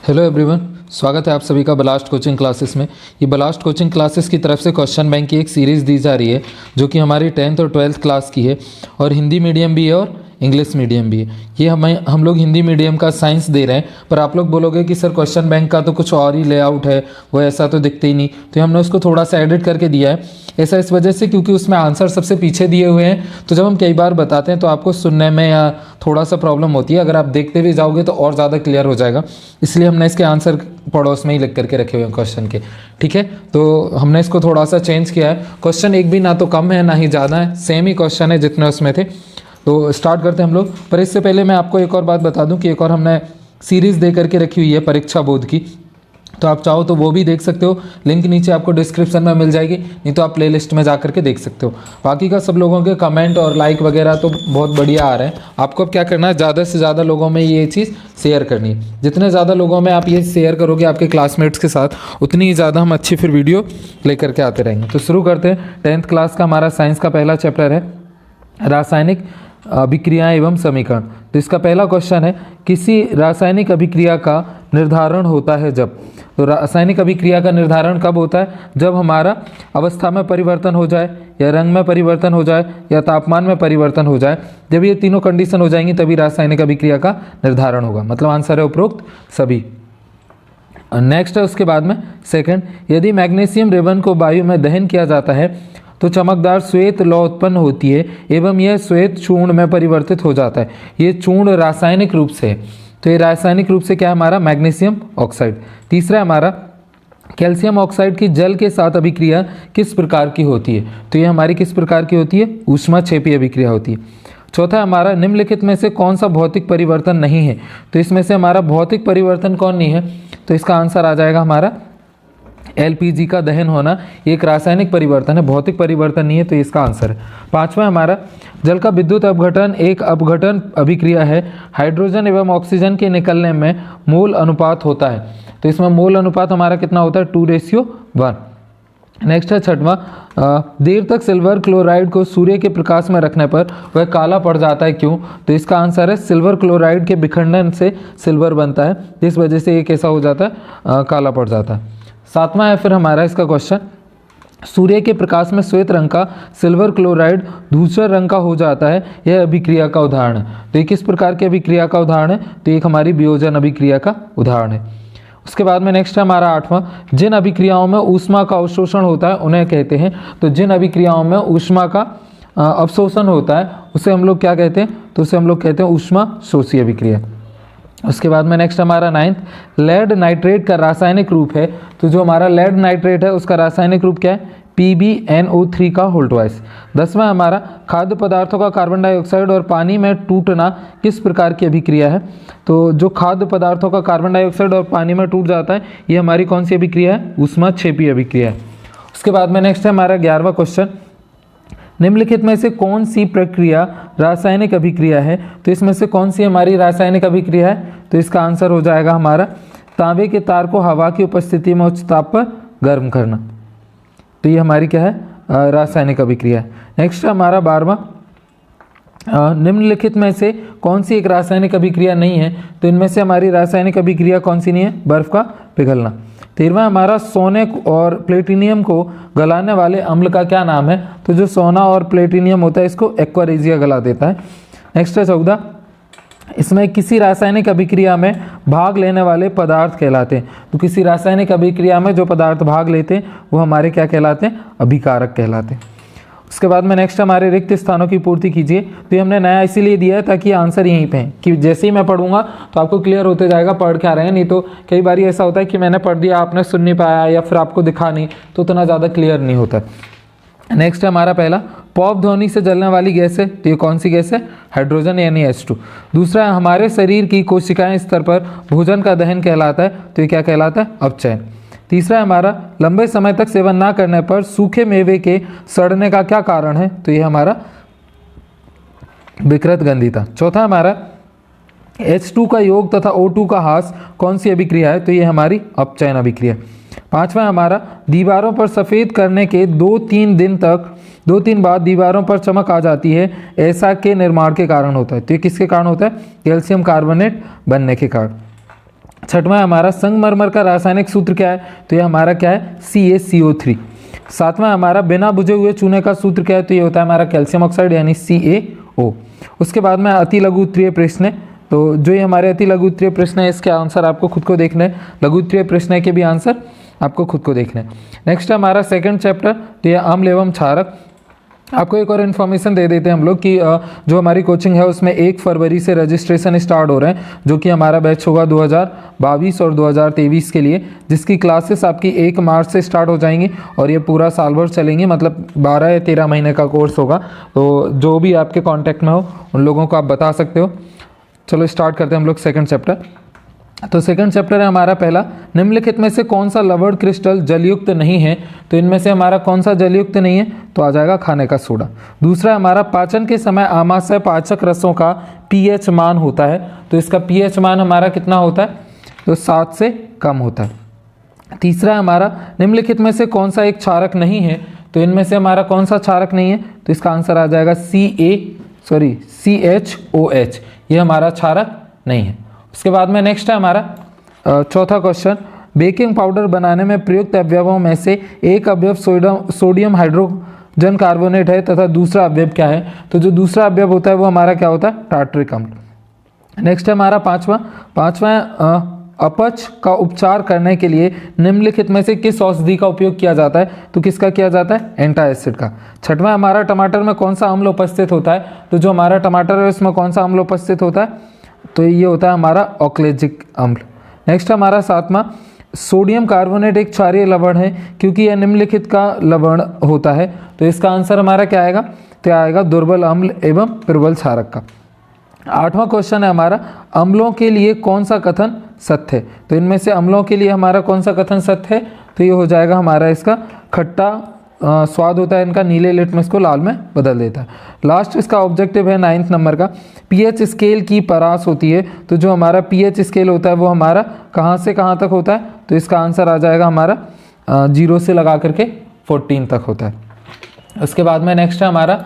Hello everyone, स्वागत है आप सभी का बलास्ट कोचिंग क्लासेस में। ये बलास्ट कोचिंग क्लासेस की तरफ से क्वेश्चन बैंक की एक सीरीज़ दी जा रही है जो कि हमारी 10th और 12th क्लास की है और हिंदी मीडियम भी है और इंग्लिश मीडियम भी है। ये हम लोग हिंदी मीडियम का साइंस दे रहे हैं, पर आप लोग बोलोगे कि सर क्वेश्चन बैंक का तो कुछ और ही लेआउट है, वो ऐसा तो दिखते ही नहीं, तो हमने उसको थोड़ा सा एडिट करके दिया है। ऐसा इस वजह से क्योंकि उसमें आंसर सबसे पीछे दिए हुए हैं, तो जब हम कई बार बताते हैं तो आपको सुनने में या थोड़ा सा प्रॉब्लम होती है। अगर आप देखते भी जाओगे तो और ज़्यादा क्लियर हो जाएगा, इसलिए हमने इसके आंसर पड़ोस में ही लिख करके रखे हुए हैं क्वेश्चन के। ठीक है, तो हमने इसको थोड़ा सा चेंज किया है। क्वेश्चन एक भी ना तो कम है ना ही ज़्यादा है, सेम ही क्वेश्चन है जितने उसमें थे। तो स्टार्ट करते हैं हम लोग। पर इससे पहले मैं आपको एक और बात बता दूं कि एक और हमने सीरीज़ दे करके रखी हुई है परीक्षा बोध की, तो आप चाहो तो वो भी देख सकते हो। लिंक नीचे आपको डिस्क्रिप्शन में मिल जाएगी, नहीं तो आप प्लेलिस्ट में जा करके देख सकते हो। बाकी का सब लोगों के कमेंट और लाइक वगैरह तो बहुत बढ़िया आ रहे हैं। आपको अब क्या करना है, ज़्यादा से ज़्यादा लोगों में ये चीज़ शेयर करनी है। जितने ज़्यादा लोगों में आप ये शेयर करोगे आपके क्लासमेट्स के साथ, उतनी ही ज़्यादा हम अच्छी फिर वीडियो लेकर के आते रहेंगे। तो शुरू करते हैं। 10th क्लास का हमारा साइंस का पहला चैप्टर है रासायनिक अभिक्रियाएं एवं समीकरण। तो इसका पहला क्वेश्चन है, किसी रासायनिक अभिक्रिया का निर्धारण होता है जब। तो रासायनिक अभिक्रिया का निर्धारण कब होता है? जब हमारा अवस्था में परिवर्तन हो जाए, या रंग में परिवर्तन हो जाए, या तापमान में परिवर्तन हो जाए। जब ये तीनों कंडीशन हो जाएंगी तभी रासायनिक अभिक्रिया का निर्धारण होगा। मतलब आंसर है उपरोक्त सभी। नेक्स्ट है उसके बाद में सेकंड, यदि मैग्नीशियम रिबन को वायु में दहन किया जाता है तो चमकदार श्वेत लौ उत्पन्न होती है एवं यह श्वेत चूर्ण में परिवर्तित हो जाता है। ये चूर्ण रासायनिक रूप से, तो ये रासायनिक रूप से क्या है हमारा? Magnesium oxide. तीसरा हमारा, कैल्शियम ऑक्साइड की जल के साथ अभिक्रिया किस प्रकार की होती है? तो ये हमारी किस प्रकार की होती है? ऊष्माक्षेपी अभिक्रिया होती है। चौथा हमारा, निम्नलिखित में से कौन सा भौतिक परिवर्तन नहीं है? तो इसमें से हमारा भौतिक परिवर्तन कौन नहीं है? तो इसका आंसर आ जाएगा हमारा एलपीजी का दहन होना। एक रासायनिक परिवर्तन है, भौतिक परिवर्तन नहीं है, तो इसका आंसर है। पांचवा हमारा, जल का विद्युत अपघटन एक अपघटन अभिक्रिया है। हाइड्रोजन एवं ऑक्सीजन के निकलने में मोल अनुपात होता है। तो इसमें मोल अनुपात हमारा कितना होता है? 2:1। नेक्स्ट है छठवां, देर तक सिल्वर क्लोराइड को सूर्य के प्रकाश में रखने पर वह काला पड़ जाता है, क्यों? तो इसका आंसर है सिल्वर क्लोराइड के विखंडन से सिल्वर बनता है, जिस वजह से ये कैसा हो जाता है? काला पड़ जाता है। सातवां है फिर हमारा इसका क्वेश्चन, सूर्य के प्रकाश में श्वेत रंग का सिल्वर क्लोराइड धूसर रंग का हो जाता है, यह अभिक्रिया का उदाहरण है। तो ये किस प्रकार की अभिक्रिया का उदाहरण है? तो एक हमारी वियोजन अभिक्रिया का उदाहरण है। उसके बाद में नेक्स्ट है हमारा आठवां, जिन अभिक्रियाओं में ऊष्मा का अवशोषण होता है उन्हें कहते हैं। तो जिन अभिक्रियाओं में ऊष्मा का अवशोषण होता है उसे हम लोग क्या कहते हैं? तो उसे हम लोग कहते हैं ऊष्मा शोषी अभिक्रिया। उसके बाद में नेक्स्ट हमारा 9th, लेड नाइट्रेट का रासायनिक रूप है। तो जो हमारा लेड नाइट्रेट है उसका रासायनिक रूप क्या है? PbNO3 का होल ट्वाइस। 10वां हमारा, खाद्य पदार्थों का कार्बन डाइऑक्साइड और पानी में टूटना किस प्रकार की अभिक्रिया है? तो जो खाद्य पदार्थों का कार्बन डाइऑक्साइड और पानी में टूट जाता है, ये हमारी कौन सी अभिक्रिया है? ऊष्माक्षेपी अभिक्रिया है। उसके बाद में नेक्स्ट है हमारा 11वां क्वेश्चन, निम्नलिखित में से कौन सी प्रक्रिया रासायनिक अभिक्रिया है? तो इसमें से कौन सी हमारी रासायनिक अभिक्रिया है? तो इसका आंसर हो जाएगा हमारा तांबे के तार को हवा की उपस्थिति में उच्च ताप पर गर्म करना। तो ये हमारी क्या है? रासायनिक अभिक्रिया है। नेक्स्ट हमारा 12वां, निम्नलिखित में से कौन सी एक रासायनिक अभिक्रिया नहीं है? तो इनमें से हमारी रासायनिक अभिक्रिया कौन सी नहीं है? बर्फ का पिघलना। 13वां हमारा, सोने और प्लेटिनियम को गलाने वाले अम्ल का क्या नाम है? तो जो सोना और प्लेटिनियम होता है इसको एक्वारेजिया गला देता है। नेक्स्ट है 14, इसमें किसी रासायनिक अभिक्रिया में भाग लेने वाले पदार्थ कहलाते हैं। तो किसी रासायनिक अभिक्रिया में जो पदार्थ भाग लेते हैं वो हमारे क्या कहलाते हैं? अभिकारक कहलाते हैं। उसके बाद में नेक्स्ट हमारे रिक्त स्थानों की पूर्ति कीजिए। तो ये हमने नया इसीलिए दिया है ताकि आंसर यहीं पे है, कि जैसे ही मैं पढ़ूंगा तो आपको क्लियर होते जाएगा पढ़ के आ रहे हैं। नहीं तो कई बार ऐसा होता है कि मैंने पढ़ दिया, आपने सुन नहीं पाया या फिर आपको दिखा नहीं, तो उतना ज़्यादा क्लियर नहीं होता। नेक्स्ट है हमारा पहला, पॉप ध्वनि से जलने वाली गैस है। तो ये कौन सी गैस है? हाइड्रोजन यानी H2। दूसरा है, हमारे शरीर की कोशिकाएं स्तर पर भोजन का दहन कहलाता है। तो ये क्या कहलाता है? अपचयन। तीसरा है हमारा, लंबे समय तक सेवन ना करने पर सूखे मेवे के सड़ने का क्या कारण है? तो ये हमारा विकृत गंधिता। चौथा हमारा, H2 का योग तथा O2 का ह्रास कौन सी अभिक्रिया है? तो ये हमारी अपचयन अभिक्रिया। पांचवा हमारा, दीवारों पर सफ़ेद करने के 2-3 बाद दीवारों पर चमक आ जाती है, ऐसा के निर्माण के कारण होता है। तो ये किसके कारण होता है? कैल्शियम कार्बोनेट बनने के कारण। छठवां हमारा संगमरमर का रासायनिक सूत्र क्या है, तो ये हमारा क्या है CaCO3। सातवां हमारा बिना बुझे हुए चूने का सूत्र क्या है, तो ये होता है हमारा कैल्शियम ऑक्साइड यानी CaO। उसके बाद में अति लघु उत्तरीय प्रश्न है, तो जो ये हमारे अति लघु उत्तरीय प्रश्न है इसके आंसर आपको खुद को देखना है, लघु उत्तरीय प्रश्न के भी आंसर आपको खुद को देखना है। नेक्स्ट हमारा सेकंड चैप्टर, तो ये अम्ल एवं क्षारक। आपको एक और इन्फॉर्मेशन दे देते हैं हम लोग कि जो हमारी कोचिंग है उसमें 1 फरवरी से रजिस्ट्रेशन स्टार्ट हो रहे हैं, जो कि हमारा बैच होगा 2022 और 2023 के लिए, जिसकी क्लासेस आपकी 1 मार्च से स्टार्ट हो जाएंगी और ये पूरा साल भर चलेंगी, मतलब 12 या 13 महीने का कोर्स होगा। तो जो भी आपके कॉन्टैक्ट में हो उन लोगों को आप बता सकते हो। चलो स्टार्ट करते हैं हम लोग सेकेंड चैप्टर। तो सेकंड चैप्टर है हमारा पहला, निम्नलिखित में से कौन सा लवण क्रिस्टल जलयुक्त नहीं है, तो इनमें से हमारा कौन सा जलयुक्त नहीं है, तो आ जाएगा खाने का सोडा। दूसरा हमारा पाचन के समय आमाशय पाचक रसों का pH मान होता है, तो इसका pH मान हमारा कितना होता है, तो 7 से कम होता है। तीसरा हमारा निम्नलिखित में से कौन सा एक क्षारक नहीं है, तो इनमें से हमारा कौन सा क्षारक नहीं है, तो इसका आंसर आ जाएगा CHOH, ये हमारा क्षारक नहीं है। उसके बाद में नेक्स्ट है हमारा चौथा क्वेश्चन, बेकिंग पाउडर बनाने में प्रयुक्त अवयवों में से एक अवयव सोडियम हाइड्रोजन कार्बोनेट है तथा दूसरा अवयव क्या है, तो जो दूसरा अवयव होता है वो हमारा क्या होता है, टार्टरिक अम्ल। नेक्स्ट है हमारा पांचवा अपच का उपचार करने के लिए निम्नलिखित में से किस औषधि का उपयोग किया जाता है, तो किसका किया जाता है, एंटासिड का। छठवां हमारा टमाटर में कौन सा अम्ल उपस्थित होता है, तो जो हमारा टमाटर है उसमें कौन सा अम्ल उपस्थित होता है, तो ये होता है हमारा ऑक्लेजिक अम्ल। नेक्स्ट हमारा सातवां, सोडियम कार्बोनेट एक क्षारीय लवण है क्योंकि यह निम्नलिखित का लवण होता है, तो इसका आंसर हमारा क्या आएगा, तो आएगा दुर्बल अम्ल एवं प्रबल क्षारक का। आठवां क्वेश्चन है हमारा, अम्लों के लिए कौन सा कथन सत्य है, तो इनमें से अम्लों के लिए हमारा कौन सा कथन सत्य है, तो ये हो जाएगा हमारा इसका खट्टा स्वाद होता है इनका, नीले लिटमस को लाल में बदल देता है। लास्ट इसका ऑब्जेक्टिव है 9th नंबर का, पीएच स्केल की परास होती है, तो जो हमारा पीएच स्केल होता है वो हमारा कहाँ से कहाँ तक होता है, तो इसका आंसर आ जाएगा हमारा 0 से लगा करके 14 तक होता है। उसके बाद में नेक्स्ट है हमारा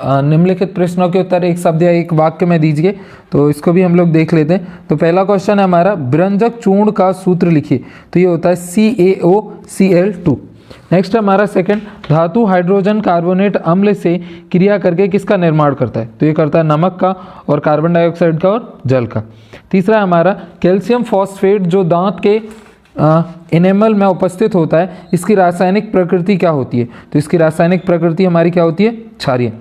निम्नलिखित प्रश्नों के उत्तर एक शब्द या एक वाक्य में दीजिए, तो इसको भी हम लोग देख लेते हैं। तो पहला क्वेश्चन है हमारा, व्यंजक चूर्ण का सूत्र लिखिए, तो ये होता है CaOCl2। नेक्स्ट हमारा सेकंड, धातु हाइड्रोजन कार्बोनेट अम्ल से क्रिया करके किसका निर्माण करता है, तो ये करता है नमक का और कार्बन डाइऑक्साइड का और जल का। तीसरा हमारा, कैल्शियम फॉस्फेट जो दांत के इनेमल में उपस्थित होता है, इसकी रासायनिक प्रकृति क्या होती है, तो इसकी रासायनिक प्रकृति हमारी क्या होती है, क्षारीय।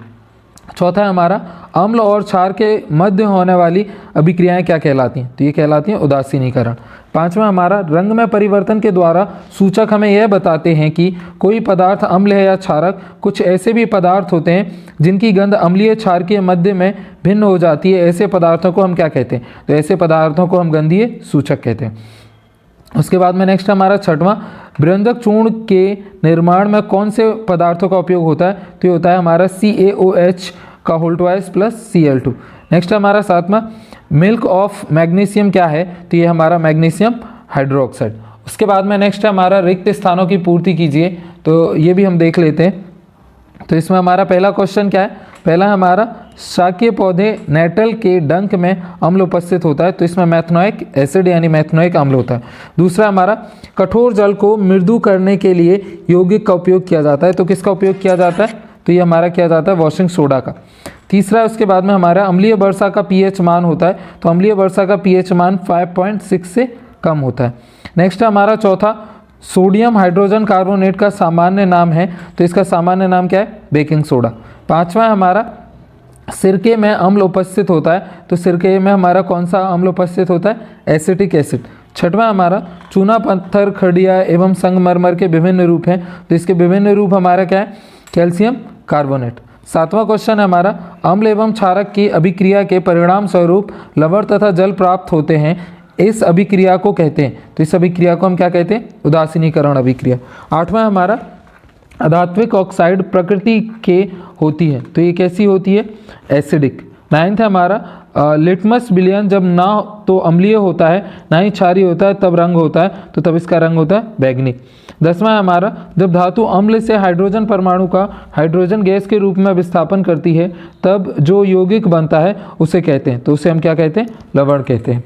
चौथा है हमारा, अम्ल और क्षार के मध्य होने वाली अभिक्रियाएं क्या कहलाती हैं, तो ये कहलाती हैं उदासीनीकरण। पांचवा हमारा, रंग में परिवर्तन के द्वारा सूचक हमें यह बताते हैं कि कोई पदार्थ अम्ल है या क्षारक। कुछ ऐसे भी पदार्थ होते हैं जिनकी गंध अम्लीय क्षार के मध्य में भिन्न हो जाती है, ऐसे पदार्थों को हम क्या कहते हैं, तो ऐसे पदार्थों को हम गंधीय सूचक कहते हैं। उसके बाद में नेक्स्ट हमारा छठवां, व्यंजक चूर्ण के निर्माण में कौन से पदार्थों का उपयोग होता है, तो ये होता है हमारा CaOH का whole twice plus Cl2। Next हमारा सातवां, मिल्क ऑफ मैग्नीशियम क्या है, तो ये हमारा मैग्नीशियम हाइड्रोक्साइड। उसके बाद में नेक्स्ट हमारा, रिक्त स्थानों की पूर्ति कीजिए, तो ये भी हम देख लेते हैं। तो इसमें हमारा पहला क्वेश्चन क्या है, पहला हमारा, शाकीय पौधे नेटल के डंक में अम्ल उपस्थित होता है, तो इसमें मैथनोइक एसिड यानी मैथनोइक अम्ल होता है। दूसरा हमारा, कठोर जल को मृदु करने के लिए यौगिक का उपयोग किया जाता है, तो किसका उपयोग किया जाता है, तो ये हमारा किया जाता है वॉशिंग सोडा का। तीसरा, उसके बाद में हमारा अम्लीय वर्षा का pH मान होता है, तो अम्लीय वर्षा का pH मान 5.6 से कम होता है। नेक्स्ट हमारा चौथा, सोडियम हाइड्रोजन कार्बोनेट का सामान्य नाम है, तो इसका सामान्य नाम क्या है, बेकिंग सोडा। पांचवा हमारा, सिरके में अम्ल उपस्थित होता है, तो सिरके में हमारा कौन सा अम्ल उपस्थित होता है, एसिटिक एसिड। छठवां हमारा, चूना पत्थर खड़िया एवं संगमरमर के विभिन्न रूप हैं, तो इसके विभिन्न रूप हमारा क्या है, कैल्शियम कार्बोनेट। सातवां क्वेश्चन है हमारा, अम्ल एवं क्षारक की अभिक्रिया के परिणाम स्वरूप लवण तथा जल प्राप्त होते हैं, इस अभिक्रिया को कहते हैं, तो इस अभिक्रिया को हम क्या कहते हैं, उदासीनीकरण अभिक्रिया। आठवां हमारा, अधात्विक ऑक्साइड प्रकृति के होती है, तो ये कैसी होती है, एसिडिक। नाइन्थ है हमारा, लिटमस विलयन जब ना तो अम्लीय होता है ना ही क्षारीय होता है तब रंग होता है, तो तब इसका रंग होता है बैगनी। 10वां है हमारा, जब धातु अम्ल से हाइड्रोजन परमाणु का हाइड्रोजन गैस के रूप में विस्थापन करती है तब जो यौगिक बनता है उसे कहते हैं, तो उसे हम क्या कहते हैं, लवण कहते हैं।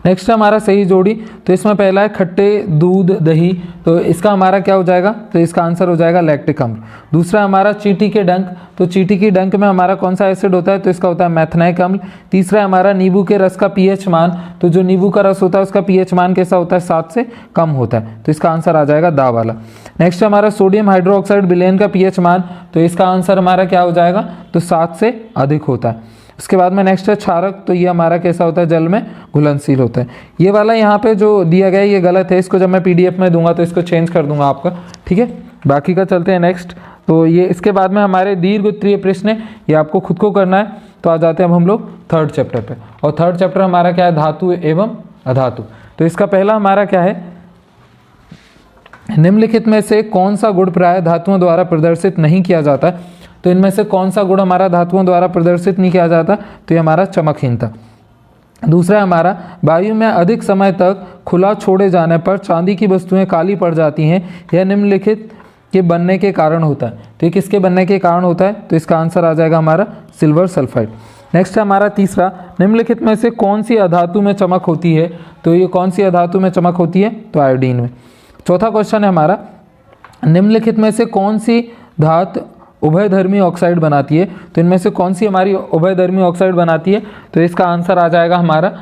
नेक्स्ट है हमारा सही जोड़ी, तो इसमें पहला है खट्टे दूध दही, तो इसका हमारा क्या हो जाएगा, तो इसका आंसर हो जाएगा लैक्टिक अम्ल। दूसरा हमारा चींटी के डंक, तो चींटी की डंक में हमारा कौन सा एसिड होता है, तो इसका होता है मैथनाइक अम्ल। तीसरा हमारा नींबू के रस का पीएच मान, तो जो नींबू का रस होता है उसका पीएच मान कैसा होता है, 7 से कम होता है, तो इसका आंसर आ जाएगा दा वाला। नेक्स्ट हमारा सोडियम हाइड्रोक्साइड विलेन का पीएच मान, तो इसका आंसर हमारा क्या हो जाएगा, तो 7 से अधिक होता है। उसके बाद में नेक्स्ट है क्षारक, तो ये हमारा कैसा होता है, जल में घुलनशील होता है। ये वाला यहाँ पे जो दिया गया है ये गलत है, इसको जब मैं पीडीएफ में दूंगा तो इसको चेंज कर दूंगा आपका, ठीक है। बाकी का चलते हैं नेक्स्ट, तो ये इसके बाद में हमारे दीर्घ उत्तरीय प्रश्न है, ये आपको खुद को करना है। तो आ जाते हैं अब हम लोग थर्ड चैप्टर पे, और थर्ड चैप्टर हमारा क्या है, धातु एवं अधातु। तो इसका पहला हमारा क्या है, निम्नलिखित में से कौन सा गुण प्राय धातुओं द्वारा प्रदर्शित नहीं किया जाता, तो इनमें से कौन सा गुण हमारा धातुओं द्वारा प्रदर्शित नहीं किया जाता, तो ये हमारा चमकहीनता। दूसरा हमारा वायु में अधिक समय तक खुला छोड़े जाने पर चांदी की वस्तुएं काली पड़ जाती हैं, यह निम्नलिखित के बनने के कारण होता है। तो ये किसके बनने के कारण होता है, तो इसका आंसर आ जाएगा हमारा सिल्वर सल्फाइड। नेक्स्ट है हमारा तीसरा, निम्नलिखित में से कौन सी अधातु में चमक होती है, तो ये कौन सी अधातु में चमक होती है, तो आयोडीन में। चौथा क्वेश्चन है हमारा, निम्नलिखित में से कौन सी धातु उभयधर्मी ऑक्साइड बनाती है, तो इनमें से कौन सी हमारी उभयधर्मी ऑक्साइड बनाती है, तो इसका आंसर आ जाएगा हमारा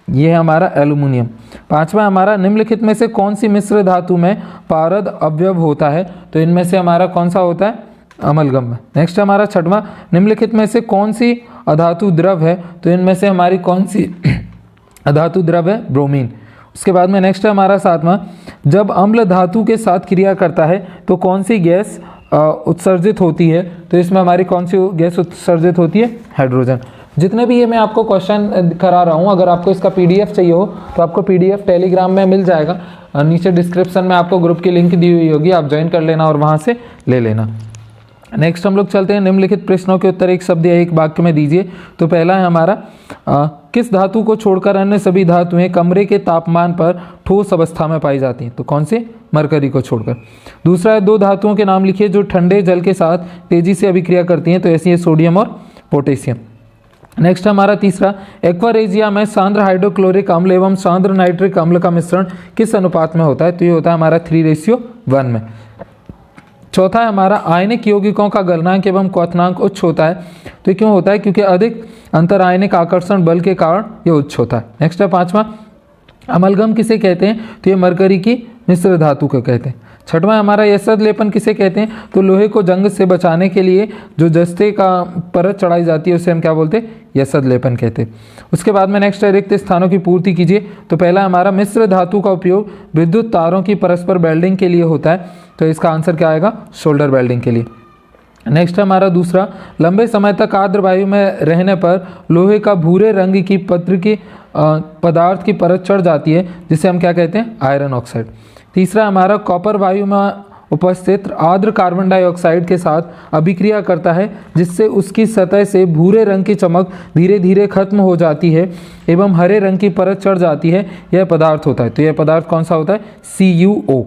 ये है हमारा एल्यूमिनियम। पांचवा हमारा, निम्नलिखित में से कौन सी मिश्र धातु में पारद अवयव होता है, तो इनमें से हमारा कौन सा होता है, अमलगम में। नेक्स्ट हमारा छठवां, निम्नलिखित में से कौन सी अधातु द्रव है, तो इनमें से हमारी कौन सी अधातु द्रव है, ब्रोमीन। उसके बाद में नेक्स्ट है हमारा सातवां, जब अम्ल धातु के साथ क्रिया करता है तो कौन सी गैस उत्सर्जित होती है, तो इसमें हमारी कौन सी गैस उत्सर्जित होती है, हाइड्रोजन। जितने भी ये मैं आपको क्वेश्चन करा रहा हूँ, अगर आपको इसका पीडीएफ चाहिए हो तो आपको पीडीएफ टेलीग्राम में मिल जाएगा, नीचे डिस्क्रिप्शन में आपको ग्रुप की लिंक दी हुई होगी, आप ज्वाइन कर लेना और वहाँ से ले लेना। नेक्स्ट हम लोग चलते हैं, निम्नलिखित प्रश्नों के उत्तर एक शब्द या एक वाक्य में दीजिए। तो पहला है हमारा, किस धातु को छोड़कर अन्य सभी धातुएं कमरे के तापमान पर ठोस अवस्था में पाई जाती हैं, तो कौन से, मरकरी को छोड़कर। दूसरा है, दो धातुओं के नाम लिखिए जो ठंडे जल के साथ तेजी से अभिक्रिया करती हैं, तो ऐसी है सोडियम और पोटेशियम। नेक्स्ट हमारा तीसरा, एक्वारेजिया में सांद्र हाइड्रोक्लोरिक अम्ल एवं सांद्र नाइट्रिक अम्ल का मिश्रण किस अनुपात में होता है, तो ये होता है हमारा 3:1 में। चौथा है हमारा, आयनिक यौगिकों का गलनांक एवं क्वथनांक उच्च होता है, तो ये क्यों होता है, क्योंकि अधिक अंतरायनिक आकर्षण बल के कारण ये उच्च होता है। नेक्स्ट है पांचवा, अमलगम किसे कहते हैं, तो ये मरकरी की मिश्र धातु को कहते हैं। छठवां हमारा, यसद लेपन किसे कहते हैं, तो लोहे को जंग से बचाने के लिए जो जस्ते का परत चढ़ाई जाती है उसे हम क्या बोलते हैं, यसद लेपन कहते हैं। उसके बाद में नेक्स्ट है, रिक्त स्थानों की पूर्ति कीजिए। तो पहला हमारा, मिश्र धातु का उपयोग विद्युत तारों की परस्पर वेल्डिंग के लिए होता है, तो इसका आंसर क्या आएगा, शोल्डर वेल्डिंग के लिए। नेक्स्ट हमारा दूसरा, लंबे समय तक आर्द्र वायु में रहने पर लोहे का भूरे रंग की पत्र की पदार्थ की परत चढ़ जाती है, जिसे हम क्या कहते हैं, आयरन ऑक्साइड। तीसरा हमारा, कॉपर वायु में उपस्थित आर्द्र कार्बन डाइऑक्साइड के साथ अभिक्रिया करता है, जिससे उसकी सतह से भूरे रंग की चमक धीरे धीरे खत्म हो जाती है एवं हरे रंग की परत चढ़ जाती है, यह पदार्थ होता है। तो यह पदार्थ कौन सा होता है, CuO।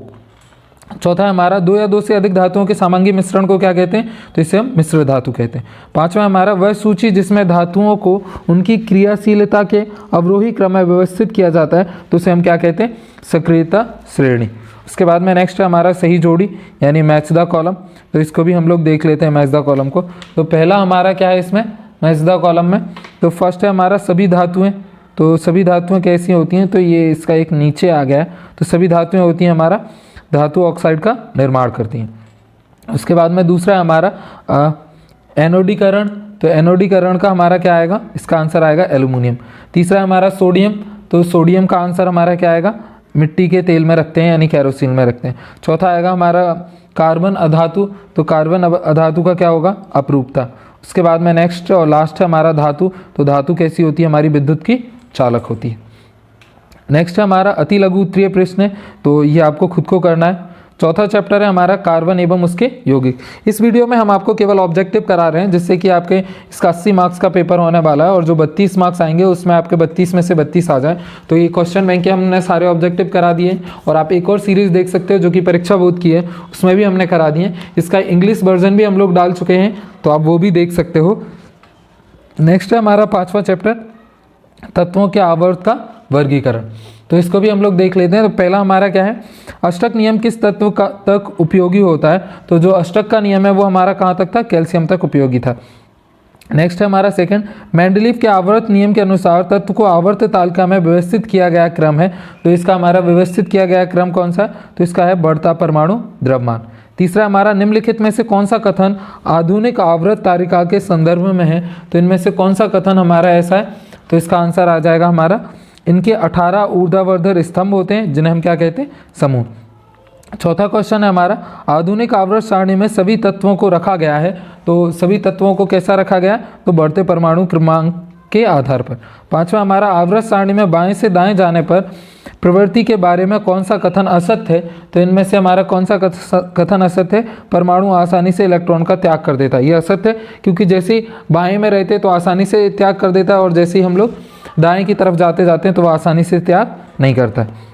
चौथा हमारा, दो या दो से अधिक धातुओं के समांगी मिश्रण को क्या कहते हैं, तो इसे हम मिश्र धातु कहते हैं। पांचवा हमारा, वह सूची जिसमें धातुओं को उनकी क्रियाशीलता के अवरोही क्रम में व्यवस्थित किया जाता है, तो उसे हम क्या कहते हैं, सक्रियता श्रेणी। उसके बाद में नेक्स्ट है हमारा सही जोड़ी यानी मैच द कॉलम, तो इसको भी हम लोग देख लेते हैं मैच द कॉलम को। तो पहला हमारा क्या है इसमें मैच द कॉलम में, तो फर्स्ट है हमारा सभी धातुएं, तो सभी धातुएं कैसी होती हैं, तो ये इसका एक नीचे आ गया है, तो सभी धातुएं होती हैं हमारा धातु ऑक्साइड का निर्माण करती हैं। उसके बाद में दूसरा है हमारा एनोडीकरण, तो एनोडीकरण का हमारा क्या आएगा, इसका आंसर आएगा एल्यूमिनियम। तीसरा है हमारा सोडियम, तो सोडियम का आंसर हमारा क्या आएगा, मिट्टी के तेल में रखते हैं यानी कैरोसिन में रखते हैं। चौथा आएगा हमारा कार्बन अधातु, तो कार्बन अधातु का क्या होगा, अपरूपता। उसके बाद में नेक्स्ट और लास्ट है हमारा धातु, तो धातु कैसी होती है, हमारी विद्युत की चालक होती है। नेक्स्ट है हमारा अति लघु उत्तरीय प्रश्न है, तो ये आपको खुद को करना है। चौथा चैप्टर है हमारा कार्बन एवं उसके यौगिक। इस वीडियो में हम आपको केवल ऑब्जेक्टिव करा रहे हैं, जिससे कि आपके इसका 80 मार्क्स का पेपर होने वाला है और जो 32 मार्क्स आएंगे उसमें आपके 32 में से 32 आ जाए। तो ये क्वेश्चन बैंक के हमने सारे ऑब्जेक्टिव करा दिए और आप एक और सीरीज़ देख सकते हो जो कि परीक्षा बोध की है, उसमें भी हमने करा दिए। इसका इंग्लिश वर्जन भी हम लोग डाल चुके हैं, तो आप वो भी देख सकते हो। नेक्स्ट है हमारा 5वां चैप्टर तत्वों के आवर्त का वर्गीकरण। तो इसको भी हम लोग देख लेते हैं। तो पहला हमारा क्या है, अष्टक नियम किस तत्व का तक उपयोगी होता है। तो जो अष्टक का नियम है वो हमारा कहाँ तक था, कैल्शियम तक उपयोगी था। नेक्स्ट है हमारा सेकंड, मेंडलीव के आवर्त नियम के अनुसार तत्व को आवर्त तालिका में व्यवस्थित किया गया क्रम है। तो इसका हमारा व्यवस्थित किया गया क्रम कौन सा, तो इसका है बढ़ता परमाणु द्रव्यमान। तीसरा हमारा, निम्नलिखित में से कौन सा कथन आधुनिक आवर्त तालिका के संदर्भ में है। तो इनमें से कौन सा कथन हमारा ऐसा है, तो इसका आंसर आ जाएगा हमारा, इनके 18 ऊर्ध्वाधर स्तंभ होते हैं जिन्हें हम क्या कहते हैं, समूह। चौथा क्वेश्चन है हमारा, आधुनिक आवर्त सारणी में सभी तत्वों को रखा गया है। तो सभी तत्वों को कैसा रखा गया, तो बढ़ते परमाणु क्रमांक के आधार पर। पांचवा हमारा, आवर्त सारणी में बाएं से दाएं जाने पर प्रवृत्ति के बारे में कौन सा कथन असत्य है। तो इनमें से हमारा कौन सा कथन असत्य है, परमाणु आसानी से इलेक्ट्रॉन का त्याग कर देता है। ये असत्य है, क्योंकि जैसे ही बाएं में रहते तो आसानी से त्याग कर देता है, और जैसे ही हम लोग दाएं की तरफ जाते जाते हैं तो वह आसानी से त्याग नहीं करता है।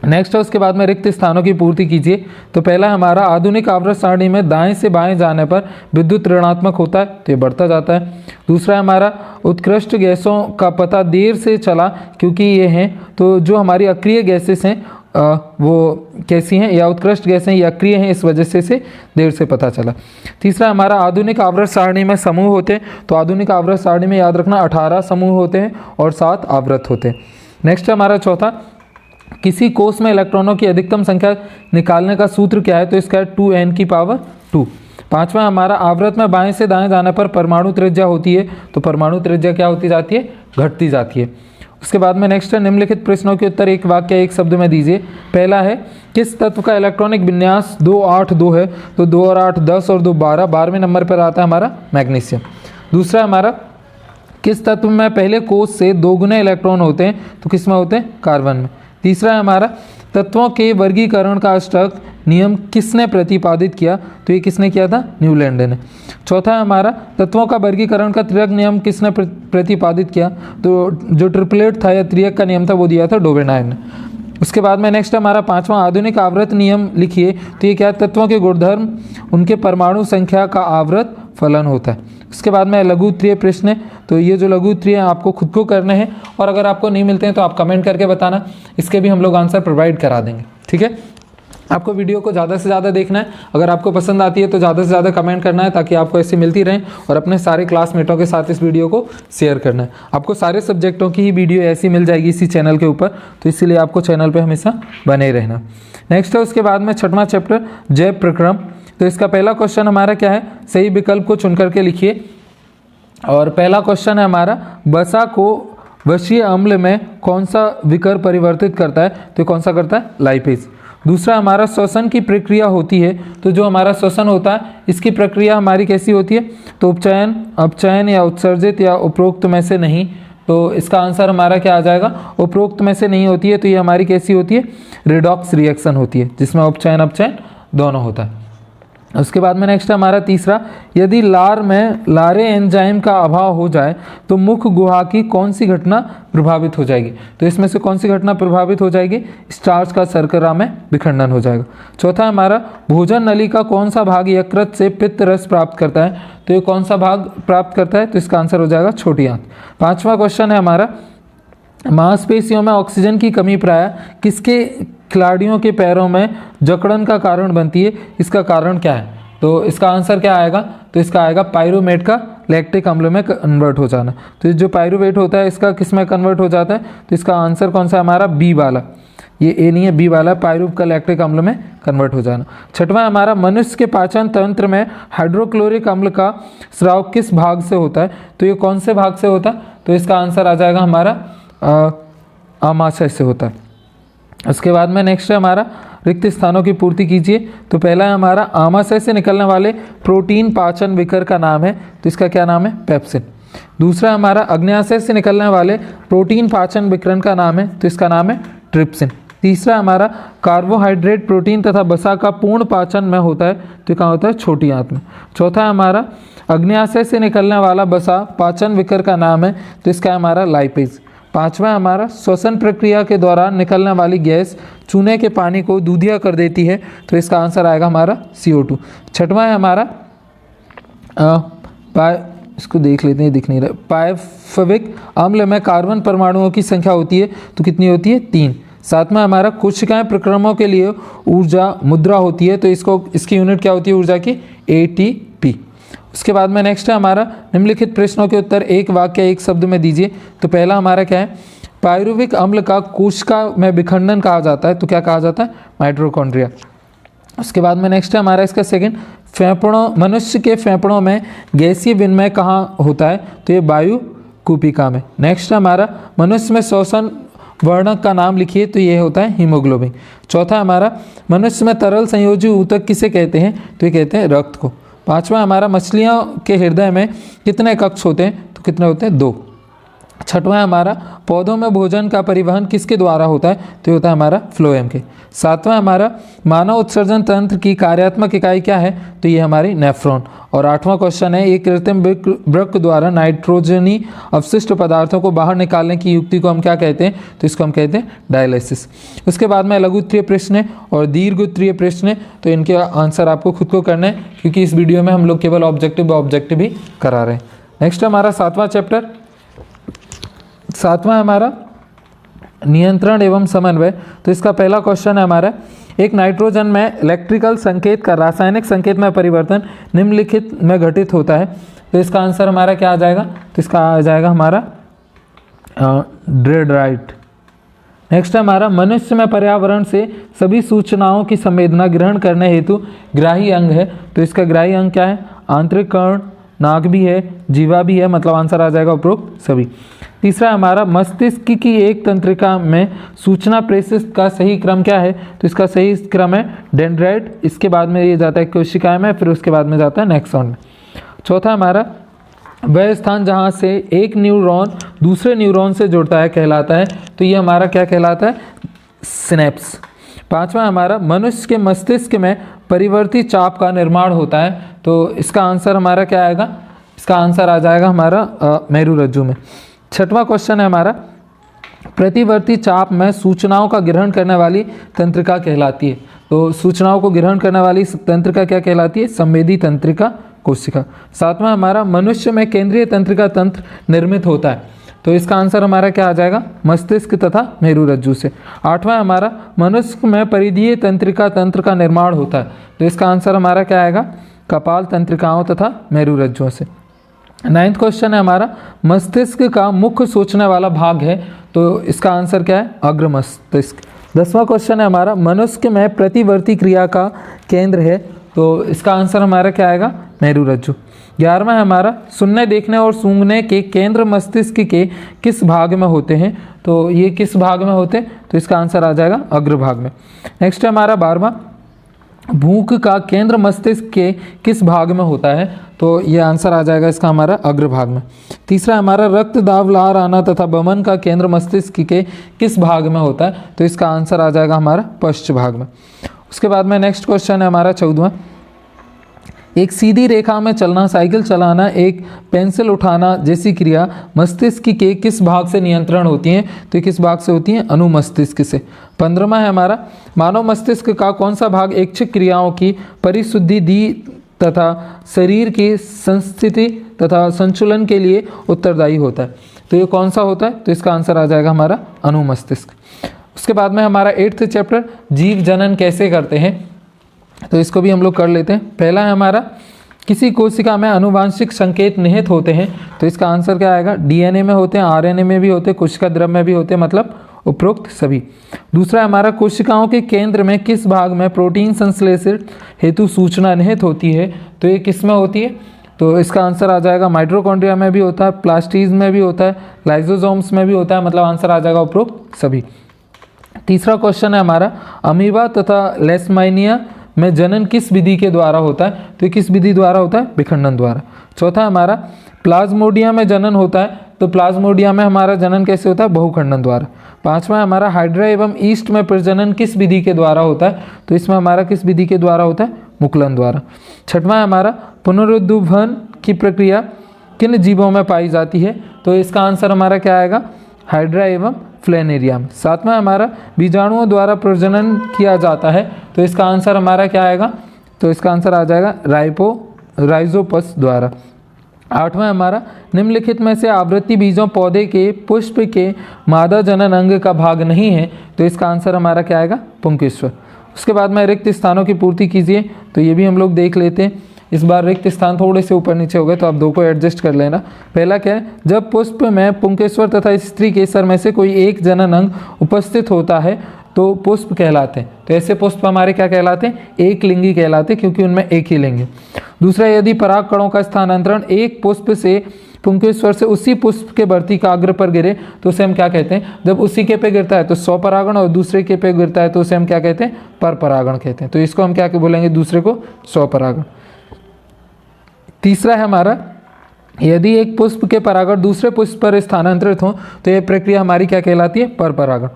नेक्स्ट है, उसके बाद में रिक्त स्थानों की पूर्ति कीजिए। तो पहला हमारा, आधुनिक आवर्त सारणी में दाएं से बाएं जाने पर विद्युत ऋणात्मक होता है, तो ये बढ़ता जाता है। दूसरा हमारा, उत्कृष्ट गैसों का पता देर से चला क्योंकि ये हैं, तो जो हमारी अक्रिय गैसेस हैं वो कैसी हैं, या उत्कृष्ट गैसें या अक्रिय हैं, इस वजह से देर से पता चला। तीसरा हमारा, आधुनिक आवर्त सारणी में समूह होते हैं। तो आधुनिक आवर्त सारणी में याद रखना 18 समूह होते हैं और 7 आवर्त होते हैं। नेक्स्ट हमारा चौथा, किसी कोष में इलेक्ट्रॉनों की अधिकतम संख्या निकालने का सूत्र क्या है। तो इसका है 2n⁻²। पांचवा हमारा, आवर्त में बाएं से दाएं जाने पर परमाणु त्रिज्या होती है। तो परमाणु त्रिज्या क्या होती जाती है, घटती जाती है। उसके बाद में नेक्स्ट है, निम्नलिखित प्रश्नों के उत्तर एक वाक्य एक शब्द में दीजिए। पहला है, किस तत्व का इलेक्ट्रॉनिक विन्यास 2 8 2 है। तो 2 और 8 10 और 2 12, 12वें नंबर पर आता है हमारा मैग्नीशियम। दूसरा हमारा, किस तत्व में पहले कोष से 2 गुने इलेक्ट्रॉन होते हैं। तो किस में होते हैं, कार्बन में। तीसरा है हमारा, तत्वों के वर्गीकरण का अष्टक नियम किसने प्रतिपादित किया। तो ये किसने किया था, न्यूलैंड ने। चौथा है हमारा, तत्वों का वर्गीकरण का त्रियक नियम किसने प्रतिपादित किया। तो जो ट्रिपलेट था या त्रियक का नियम था वो दिया था डोबेनायर ने। उसके बाद में नेक्स्ट हमारा पांचवा, आधुनिक आवर्त नियम लिखिए। तो ये क्या, तत्वों के गुणधर्म उनके परमाणु संख्या का आवर्त फलन होता है। उसके बाद में लघु उत्तरीय प्रश्न है। तो ये जो लघु उत्तरीय आपको खुद को करने हैं, और अगर आपको नहीं मिलते हैं तो आप कमेंट करके बताना, इसके भी हम लोग आंसर प्रोवाइड करा देंगे। ठीक है, आपको वीडियो को ज़्यादा से ज़्यादा देखना है। अगर आपको पसंद आती है तो ज़्यादा से ज़्यादा कमेंट करना है, ताकि आपको ऐसी मिलती रहें, और अपने सारे क्लासमेटों के साथ इस वीडियो को शेयर करना है। आपको सारे सब्जेक्टों की ही वीडियो ऐसी मिल जाएगी इसी चैनल के ऊपर, तो इसीलिए आपको चैनल पर हमेशा बने रहना। नेक्स्ट है उसके बाद में छठवां चैप्टर, जैव प्रक्रम। तो इसका पहला क्वेश्चन हमारा क्या है, सही विकल्प को चुन करके लिखिए। और पहला क्वेश्चन है हमारा, वसा को वशीय अम्ल में कौन सा विकर परिवर्तित करता है। तो कौन सा करता है, लाइपेज। दूसरा हमारा, श्वसन की प्रक्रिया होती है। तो जो हमारा श्वसन होता है इसकी प्रक्रिया हमारी कैसी होती है। तो उपचयन, अपचयन या उत्सर्जित या उपरोक्त में से नहीं। तो इसका आंसर हमारा क्या आ जाएगा, उपरोक्त में से नहीं होती है। तो ये हमारी कैसी होती है, रिडॉक्स रिएक्शन होती है, जिसमें उपचयन अपचयन दोनों होता है। उसके बाद में नेक्स्ट हमारा तीसरा, यदि लार में लारे एंजाइम का अभाव हो जाए तो मुख गुहा की कौन सी घटना प्रभावित हो जाएगी। तो इसमें से कौन सी घटना प्रभावित हो जाएगी, स्टार्च का शर्करा में विखंडन हो जाएगा। चौथा हमारा, भोजन नली का कौन सा भाग यकृत से पित्त रस प्राप्त करता है। तो ये कौन सा भाग प्राप्त करता है, तो इसका आंसर हो जाएगा छोटी आंत। पांचवा क्वेश्चन है हमारा, मांसपेशियों में ऑक्सीजन की कमी प्रायः किसके खिलाड़ियों के पैरों में जकड़न का कारण बनती है। इसका कारण क्या है। तो इसका आंसर क्या आएगा, तो इसका आएगा पायरुवेट का लैक्टिक अम्ल में कन्वर्ट हो जाना। तो जो पायरुवेट होता है इसका किस में कन्वर्ट हो जाता है। तो इसका आंसर कौन सा है हमारा, बी वाला। ये ए नहीं है, बी वाला, पायरुव का लैक्टिक अम्ल में कन्वर्ट हो जाना। छठवां हमारा, मनुष्य के पाचन तंत्र में हाइड्रोक्लोरिक अम्ल का स्राव किस भाग से होता है। तो ये कौन से भाग से होता है। तो इसका आंसर आ जाएगा हमारा आमाशय से होता है। उसके बाद में नेक्स्ट है हमारा, रिक्त स्थानों की पूर्ति कीजिए। तो पहला है हमारा, आमाशय से निकलने वाले प्रोटीन पाचन विकर का नाम है। तो इसका क्या नाम है, पेप्सिन। दूसरा हमारा, अग्न्याशय से निकलने वाले प्रोटीन पाचन विकरण का नाम है। तो इसका नाम है ट्रिप्सिन। तीसरा हमारा, कार्बोहाइड्रेट प्रोटीन तथा वसा का पूर्ण पाचन में होता है। तो कहाँ होता है, छोटी आंत में। चौथा हमारा, अग्न्याशय से निकलने वाला वसा पाचन विकर का नाम है। तो इसका हमारा लाइपेज। पांचवा हमारा, श्वसन प्रक्रिया के दौरान निकलने वाली गैस चूने के पानी को दूधिया कर देती है। तो इसका आंसर आएगा हमारा CO2। छठवां है हमारा, इसको देख लेते हैं, दिख नहीं रहा। पायफविक अम्ल में कार्बन परमाणुओं की संख्या होती है तो कितनी होती है? 3। साथ में हमारा कोशिकाएं प्रक्रमों के लिए ऊर्जा मुद्रा होती है, तो इसकी यूनिट क्या होती है ऊर्जा की? ATP। उसके बाद में नेक्स्ट है हमारा निम्नलिखित प्रश्नों के उत्तर एक वाक्य एक शब्द में दीजिए। तो पहला हमारा क्या है? पायरुविक अम्ल का कोशिका में विखंडन कहा जाता है, तो क्या कहा जाता है? माइटोकॉन्ड्रिया। उसके बाद में नेक्स्ट है हमारा इसका सेकंड, फेफड़ों, मनुष्य के फेफड़ों में गैसीय विनिमय कहाँ होता है? तो ये वायु कूपिका में। नेक्स्ट है हमारा मनुष्य में श्वसन वर्णक का नाम लिखिए, तो ये होता है हीमोग्लोबिन। चौथा हमारा मनुष्य में तरल संयोजी ऊतक किसे कहते हैं? तो ये कहते हैं रक्त को। पांचवा हमारा मछलियों के हृदय में कितने कक्ष होते हैं? तो कितने होते हैं? 2। छठवां हमारा पौधों में भोजन का परिवहन किसके द्वारा होता है? तो ये होता है हमारा फ्लोएम के। सातवां हमारा मानव उत्सर्जन तंत्र की कार्यात्मक इकाई क्या है? तो ये हमारी नेफ्रॉन। और आठवां क्वेश्चन है, एक कृत्रिम वृक्क द्वारा नाइट्रोजनी अवशिष्ट पदार्थों को बाहर निकालने की युक्ति को हम क्या कहते हैं? तो इसको हम कहते हैं डायलिसिस। उसके बाद में लघु उत्तरीय प्रश्न और दीर्घ उत्तरीय प्रश्न, तो इनके आंसर आपको खुद को करना है, क्योंकि इस वीडियो में हम लोग केवल ऑब्जेक्टिव ही करा रहे हैं। नेक्स्ट हमारा 7वां चैप्टर, 7वां हमारा नियंत्रण एवं समन्वय। तो इसका पहला क्वेश्चन है हमारा, एक नाइट्रोजन में इलेक्ट्रिकल संकेत का रासायनिक संकेत में परिवर्तन निम्नलिखित में घटित होता है, तो इसका आंसर हमारा क्या आ जाएगा? तो इसका आ जाएगा हमारा ड्रेडराइट। नेक्स्ट हमारा मनुष्य में पर्यावरण से सभी सूचनाओं की संवेदना ग्रहण करने हेतु ग्राही अंग है, तो इसका ग्राही अंग क्या है? आंतरिक कर्ण, नाक भी है, जीवा भी है, मतलब आंसर आ जाएगा उपरोक्त सभी। तीसरा हमारा मस्तिष्क की एक तंत्रिका में सूचना प्रेषित का सही क्रम क्या है? तो इसका सही क्रम है डेंड्राइट, इसके बाद में ये जाता है कोशिकाएं में, फिर उसके बाद में जाता है नेक्सॉन में। चौथा हमारा वह स्थान जहाँ से एक न्यूरॉन दूसरे न्यूरॉन से जुड़ता है कहलाता है, तो ये हमारा क्या कहलाता है? सिनेप्स। पांचवा हमारा मनुष्य के मस्तिष्क में परिवर्ती चाप का निर्माण होता है, तो इसका आंसर हमारा क्या आएगा? इसका आंसर आ जाएगा हमारा मेरुरज्जु में। छठवां क्वेश्चन है हमारा, प्रतिवर्ती चाप में सूचनाओं का ग्रहण करने वाली तंत्रिका कहलाती है, तो सूचनाओं को ग्रहण करने वाली तंत्रिका क्या कहलाती है? संवेदी तंत्रिका कोशिका। सातवां हमारा मनुष्य में केंद्रीय तंत्रिका तंत्र निर्मित होता है, तो इसका आंसर हमारा क्या आ जाएगा? मस्तिष्क तथा मेरुरज्जु से। आठवां हमारा मनुष्य में परिधीय तंत्रिका तंत्र का निर्माण होता है, तो इसका आंसर हमारा क्या आएगा? कपाल तंत्रिकाओं तथा मेरुरज्जुओं से। 9वां क्वेश्चन है हमारा, मस्तिष्क का मुख्य सोचने वाला भाग है, तो इसका आंसर क्या है? अग्र मस्तिष्क। 10वां क्वेश्चन है हमारा, मनुष्य में प्रतिवर्ती क्रिया का केंद्र है, तो इसका आंसर हमारा क्या आएगा? मेरुरज्जु। 11वां है हमारा, सुनने, देखने और सूंघने के केंद्र मस्तिष्क के किस भाग में होते हैं, तो ये किस भाग में होते हैं? तो इसका आंसर आ जाएगा अग्रभाग में। नेक्स्ट है हमारा 12वां, भूख का केंद्र मस्तिष्क के किस भाग में होता है, तो ये आंसर आ जाएगा इसका हमारा अग्रभाग में। तीसरा हमारा रक्त दाब, लार आना तथा बमन का केंद्र मस्तिष्क के किस भाग में होता है, तो इसका आंसर आ जाएगा हमारा पश्च भाग में। उसके बाद में नेक्स्ट क्वेश्चन है हमारा 14वां, एक सीधी रेखा में चलना, साइकिल चलाना, एक पेंसिल उठाना जैसी क्रिया मस्तिष्क के किस भाग से नियंत्रण होती हैं, तो ये किस भाग से होती हैं? अनुमस्तिष्क से। 15वां है हमारा, मानव मस्तिष्क का कौन सा भाग ऐच्छिक क्रियाओं की परिशुद्धि दी तथा शरीर की संस्थिति तथा संतुलन के लिए उत्तरदायी होता है, तो ये कौन सा होता है? तो इसका आंसर आ जाएगा हमारा अनुमस्तिष्क। उसके बाद में हमारा 8वां चैप्टर, जीव जनन कैसे करते हैं, तो इसको भी हम लोग कर लेते हैं। पहला है हमारा, किसी कोशिका में आनुवांशिक संकेत निहित होते हैं, तो इसका आंसर क्या आएगा? डीएनए में होते हैं, आरएनए में भी होते हैं, कोशिका द्रव्य में भी होते हैं, मतलब उपरोक्त सभी। दूसरा हमारा, कोशिकाओं के केंद्र में किस भाग में प्रोटीन संश्लेषण हेतु सूचना निहित होती है, तो ये किस में होती है? तो इसका आंसर आ जाएगा माइटोकॉन्ड्रिया में भी होता है, प्लास्टीज में भी होता है, लाइसोसोम्स में भी होता है, मतलब आंसर आ जाएगा उपरोक्त सभी। तीसरा क्वेश्चन है हमारा, अमीबा तथा लेशमानिया में जनन किस विधि के द्वारा होता है, तो ये किस विधि द्वारा होता है? विखंडन द्वारा। चौथा हमारा, प्लाज्मोडिया में जनन होता है, तो प्लाज्मोडिया में हमारा जनन कैसे होता है? बहुखंडन द्वारा। 5वां हमारा, हाइड्रा एवं ईस्ट में प्रजनन किस विधि के द्वारा होता है, तो इसमें हमारा किस विधि के द्वारा होता है? मुकुलन द्वारा। 6वां हमारा, पुनरुद्भवन की प्रक्रिया किन जीवों में पाई जाती है, तो इसका आंसर हमारा क्या आएगा? हाइड्रा एवं फ्लेनेरिया में। 7वां हमारा, बीजाणुओं द्वारा प्रजनन किया जाता है, तो इसका आंसर हमारा क्या आएगा? तो इसका आंसर आ जाएगा राइजोपस द्वारा। 8वां हमारा निम्नलिखित में से आवृत्ति बीजों पौधे के पुष्प के मादा जनन अंग का भाग नहीं है, तो इसका आंसर हमारा क्या आएगा? पुंकेश्वर। उसके बाद में रिक्त स्थानों की पूर्ति कीजिए, तो ये भी हम लोग देख लेते हैं। इस बार रिक्त स्थान थोड़े से ऊपर नीचे हो गए, तो आप दो को एडजस्ट कर लेना। पहला क्या है, जब पुष्प में पुंकेश्वर तथा स्त्री केसर में से कोई एक जनन अंग उपस्थित होता है तो पुष्प कहलाते हैं। तो ऐसे पुष्प हमारे क्या कहलाते हैं? एक लिंगी कहलाते हैं, क्योंकि उनमें एक ही लिंग है। दूसरा, यदि पराग कणों का स्थानांतरण एक पुष्प से पुंकेश्वर से उसी पुष्प के वर्तिकाग्र पर गिरे तो उसे हम क्या कहते हैं? जब उसी के पे गिरता है तो स्वपरागण, और दूसरे के पे गिरता है तो उसे हम क्या कहते हैं? परपरागण कहते हैं। तो इसको हम क्या बोलेंगे? दूसरे को स्वपरागण। तीसरा है हमारा, यदि एक पुष्प के परागण दूसरे पुष्प पर स्थानांतरित हो तो यह प्रक्रिया हमारी क्या कहलाती है? परपरागण।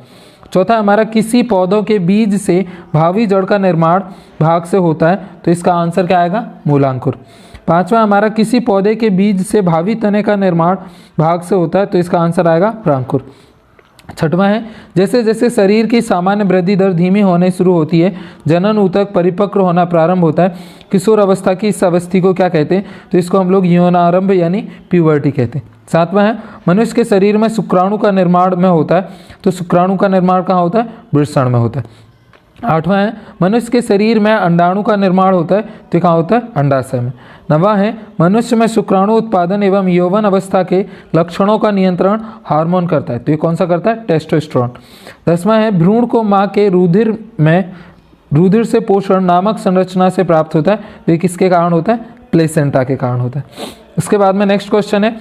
चौथा हमारा, किसी पौधों के बीज से भावी जड़ का निर्माण भाग से होता है, तो इसका आंसर क्या आएगा? मूलांकुर। पांचवा हमारा, किसी पौधे के बीज से भावी तने का निर्माण भाग से होता है, तो इसका आंसर आएगा प्रांकुर। छठवां है, जैसे जैसे शरीर की सामान्य वृद्धि दर धीमी होने शुरू होती है, जनन ऊतक परिपक्व होना प्रारंभ होता है, किशोर अवस्था की इस अवस्थी को क्या कहते हैं? तो इसको हम लोग यौनारंभ यानी प्यूबर्टी कहते हैं। सातवां है, मनुष्य के शरीर में शुक्राणु का निर्माण में होता है, तो शुक्राणु का निर्माण कहाँ होता है? वृषण में होता है। आठवां है, मनुष्य के शरीर में अंडाणु का निर्माण होता है, तो कहाँ होता है? अंडाशय में। नवा है, मनुष्य में शुक्राणु उत्पादन एवं यौवन अवस्था के लक्षणों का नियंत्रण हार्मोन करता है, तो ये कौन सा करता है? टेस्टोस्टेरोन। 10वां है, भ्रूण को माँ के रुधिर से पोषण नामक संरचना से प्राप्त होता है, तो ये किसके कारण होता है? प्लेसेंटा के कारण होता है। उसके बाद में नेक्स्ट क्वेश्चन है,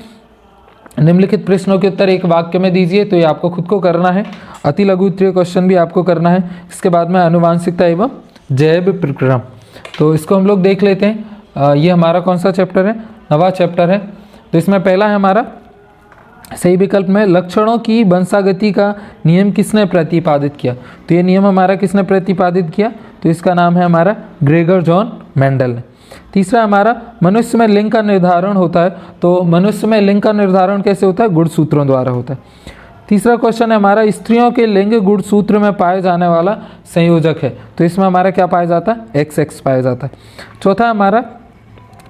निम्नलिखित प्रश्नों के उत्तर एक वाक्य में दीजिए, तो ये आपको खुद को करना है। अति लघु उत्तरीय क्वेश्चन भी आपको करना है। इसके बाद में आनुवांशिकता एवं जैव प्रक्रम, तो इसको हम लोग देख लेते हैं। ये हमारा कौन सा चैप्टर है? 9वां चैप्टर है। तो इसमें पहला है हमारा सही विकल्प में, लक्षणों की वंशागति का नियम किसने प्रतिपादित किया? तो ये नियम हमारा किसने प्रतिपादित किया? तो इसका नाम है हमारा ग्रेगर जॉन मेंडल ने। तीसरा हमारा, मनुष्य में लिंग का निर्धारण होता है, तो मनुष्य में लिंग का निर्धारण कैसे होता है? गुणसूत्रों द्वारा होता है। तीसरा क्वेश्चन है हमारा, स्त्रियों के लिंग गुणसूत्र में पाए जाने वाला संयोजक है, तो इसमें हमारा क्या पाया जाता है? XX पाया जाता है। चौथा हमारा,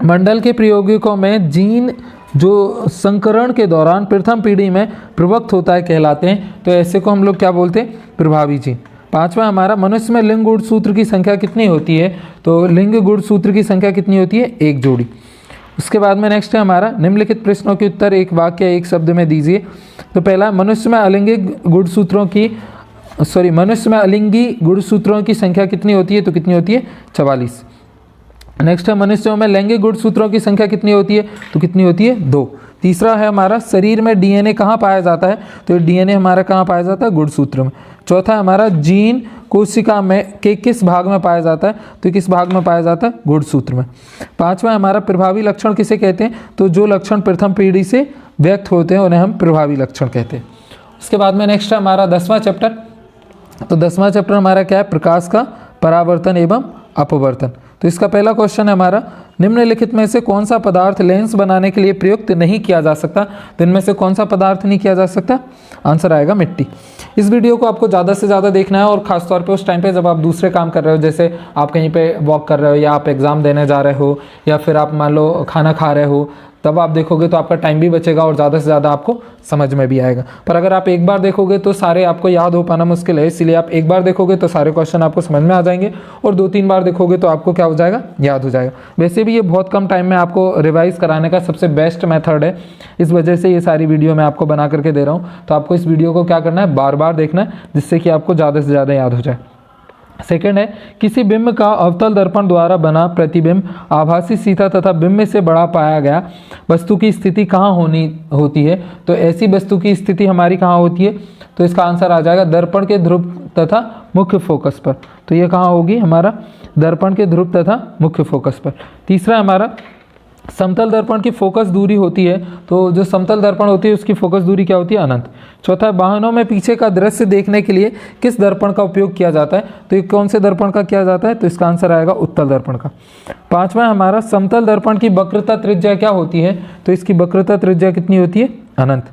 मंडल के प्रयोगिकों में जीन जो संकरण के दौरान प्रथम पीढ़ी में प्रवक्त होता है कहलाते हैं, तो ऐसे को हम लोग क्या बोलते हैं? प्रभावी जीन। पांचवा हमारा, मनुष्य में लिंग गुणसूत्र की संख्या कितनी होती है? तो लिंग गुणसूत्र की संख्या कितनी होती है? एक जोड़ी। उसके बाद में नेक्स्ट है हमारा, निम्नलिखित प्रश्नों के उत्तर एक वाक्य एक शब्द में दीजिए। तो पहला, मनुष्य में अलिंगी गुणसूत्रों की संख्या कितनी होती है? तो कितनी होती है? 44। नेक्स्ट है, मनुष्यों में लैंगिक गुणसूत्रों की संख्या कितनी होती है? तो कितनी होती है? 2। तीसरा है हमारा, शरीर में DNA कहाँ पाया जाता है? तो DNA हमारा कहाँ पाया जाता है? गुणसूत्र में। चौथा हमारा, जीन कोशिका में के किस भाग में पाया जाता है? तो किस भाग में पाया जाता है? गुणसूत्र में। पांचवा हमारा, प्रभावी लक्षण किसे कहते हैं? तो जो लक्षण प्रथम पीढ़ी से व्यक्त होते हैं उन्हें हम प्रभावी लक्षण कहते हैं। उसके बाद में नेक्स्ट है हमारा 10वां चैप्टर। तो 10वां चैप्टर हमारा क्या है? प्रकाश का परावर्तन एवं अपवर्तन। तो इसका पहला क्वेश्चन है हमारा, निम्नलिखित में से कौन सा पदार्थ लेंस बनाने के लिए प्रयुक्त नहीं किया जा सकता? तो इनमें से कौन सा पदार्थ नहीं किया जा सकता? आंसर आएगा मिट्टी। इस वीडियो को आपको ज़्यादा से ज़्यादा देखना है, और खासतौर पे उस टाइम पे जब आप दूसरे काम कर रहे हो, जैसे आप कहीं पे वॉक कर रहे हो, या आप एग्ज़ाम देने जा रहे हो, या फिर आप मान लो खाना खा रहे हो, तब आप देखोगे तो आपका टाइम भी बचेगा और ज़्यादा से ज़्यादा आपको समझ में भी आएगा। पर अगर आप एक बार देखोगे तो सारे आपको याद हो पाना मुश्किल है, इसीलिए आप एक बार देखोगे तो सारे क्वेश्चन आपको समझ में आ जाएंगे, और 2-3 बार देखोगे तो आपको क्या हो जाएगा? याद हो जाएगा। वैसे भी ये बहुत कम टाइम में आपको रिवाइज कराने का सबसे बेस्ट मेथड है, इस वजह से ये सारी वीडियो मैं आपको बना करके दे रहा हूँ। तो आपको इस वीडियो को क्या करना है? बार बार देखना है, जिससे कि आपको ज़्यादा से ज़्यादा याद हो जाए। सेकंड है, किसी बिंब का अवतल दर्पण द्वारा बना प्रतिबिंब आभासी सीधा तथा बिंब से बड़ा पाया गया वस्तु की स्थिति कहाँ होती है? तो ऐसी वस्तु की स्थिति हमारी कहाँ होती है? तो इसका आंसर आ जाएगा दर्पण के ध्रुव तथा मुख्य फोकस पर। तो ये कहाँ होगी? हमारा दर्पण के ध्रुव तथा मुख्य फोकस पर। तीसरा हमारा, समतल दर्पण की फोकस दूरी होती है, तो जो समतल दर्पण होती है उसकी फोकस दूरी क्या होती है? अनंत। चौथा, वाहनों में पीछे का दृश्य देखने के लिए किस दर्पण का उपयोग किया जाता है? तो ये कौन से दर्पण का किया जाता है? तो इसका आंसर आएगा उत्तल दर्पण का। पांचवा हमारा, समतल दर्पण की वक्रता त्रिज्या क्या होती है? तो इसकी वक्रता त्रिज्या कितनी होती है? अनंत।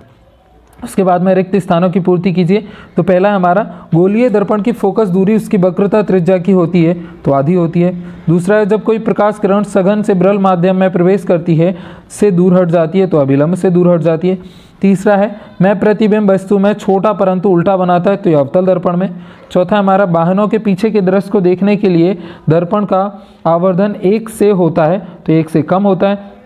उसके बाद में रिक्त स्थानों की पूर्ति कीजिए। तो पहला है हमारा गोलीय दर्पण की फोकस दूरी उसकी वक्रता त्रिज्या की होती है तो आधी होती है। दूसरा है जब कोई प्रकाश किरण सघन से विरल माध्यम में प्रवेश करती है से दूर हट जाती है तो अभिलंब से दूर हट जाती है। तीसरा है मैं प्रतिबिंब वस्तु में छोटा परंतु उल्टा बनाता है तो ये अवतल दर्पण में। चौथा हमारा वाहनों के पीछे के दृश्य को देखने के लिए दर्पण का आवर्धन 1 से होता है तो 1 से कम होता है।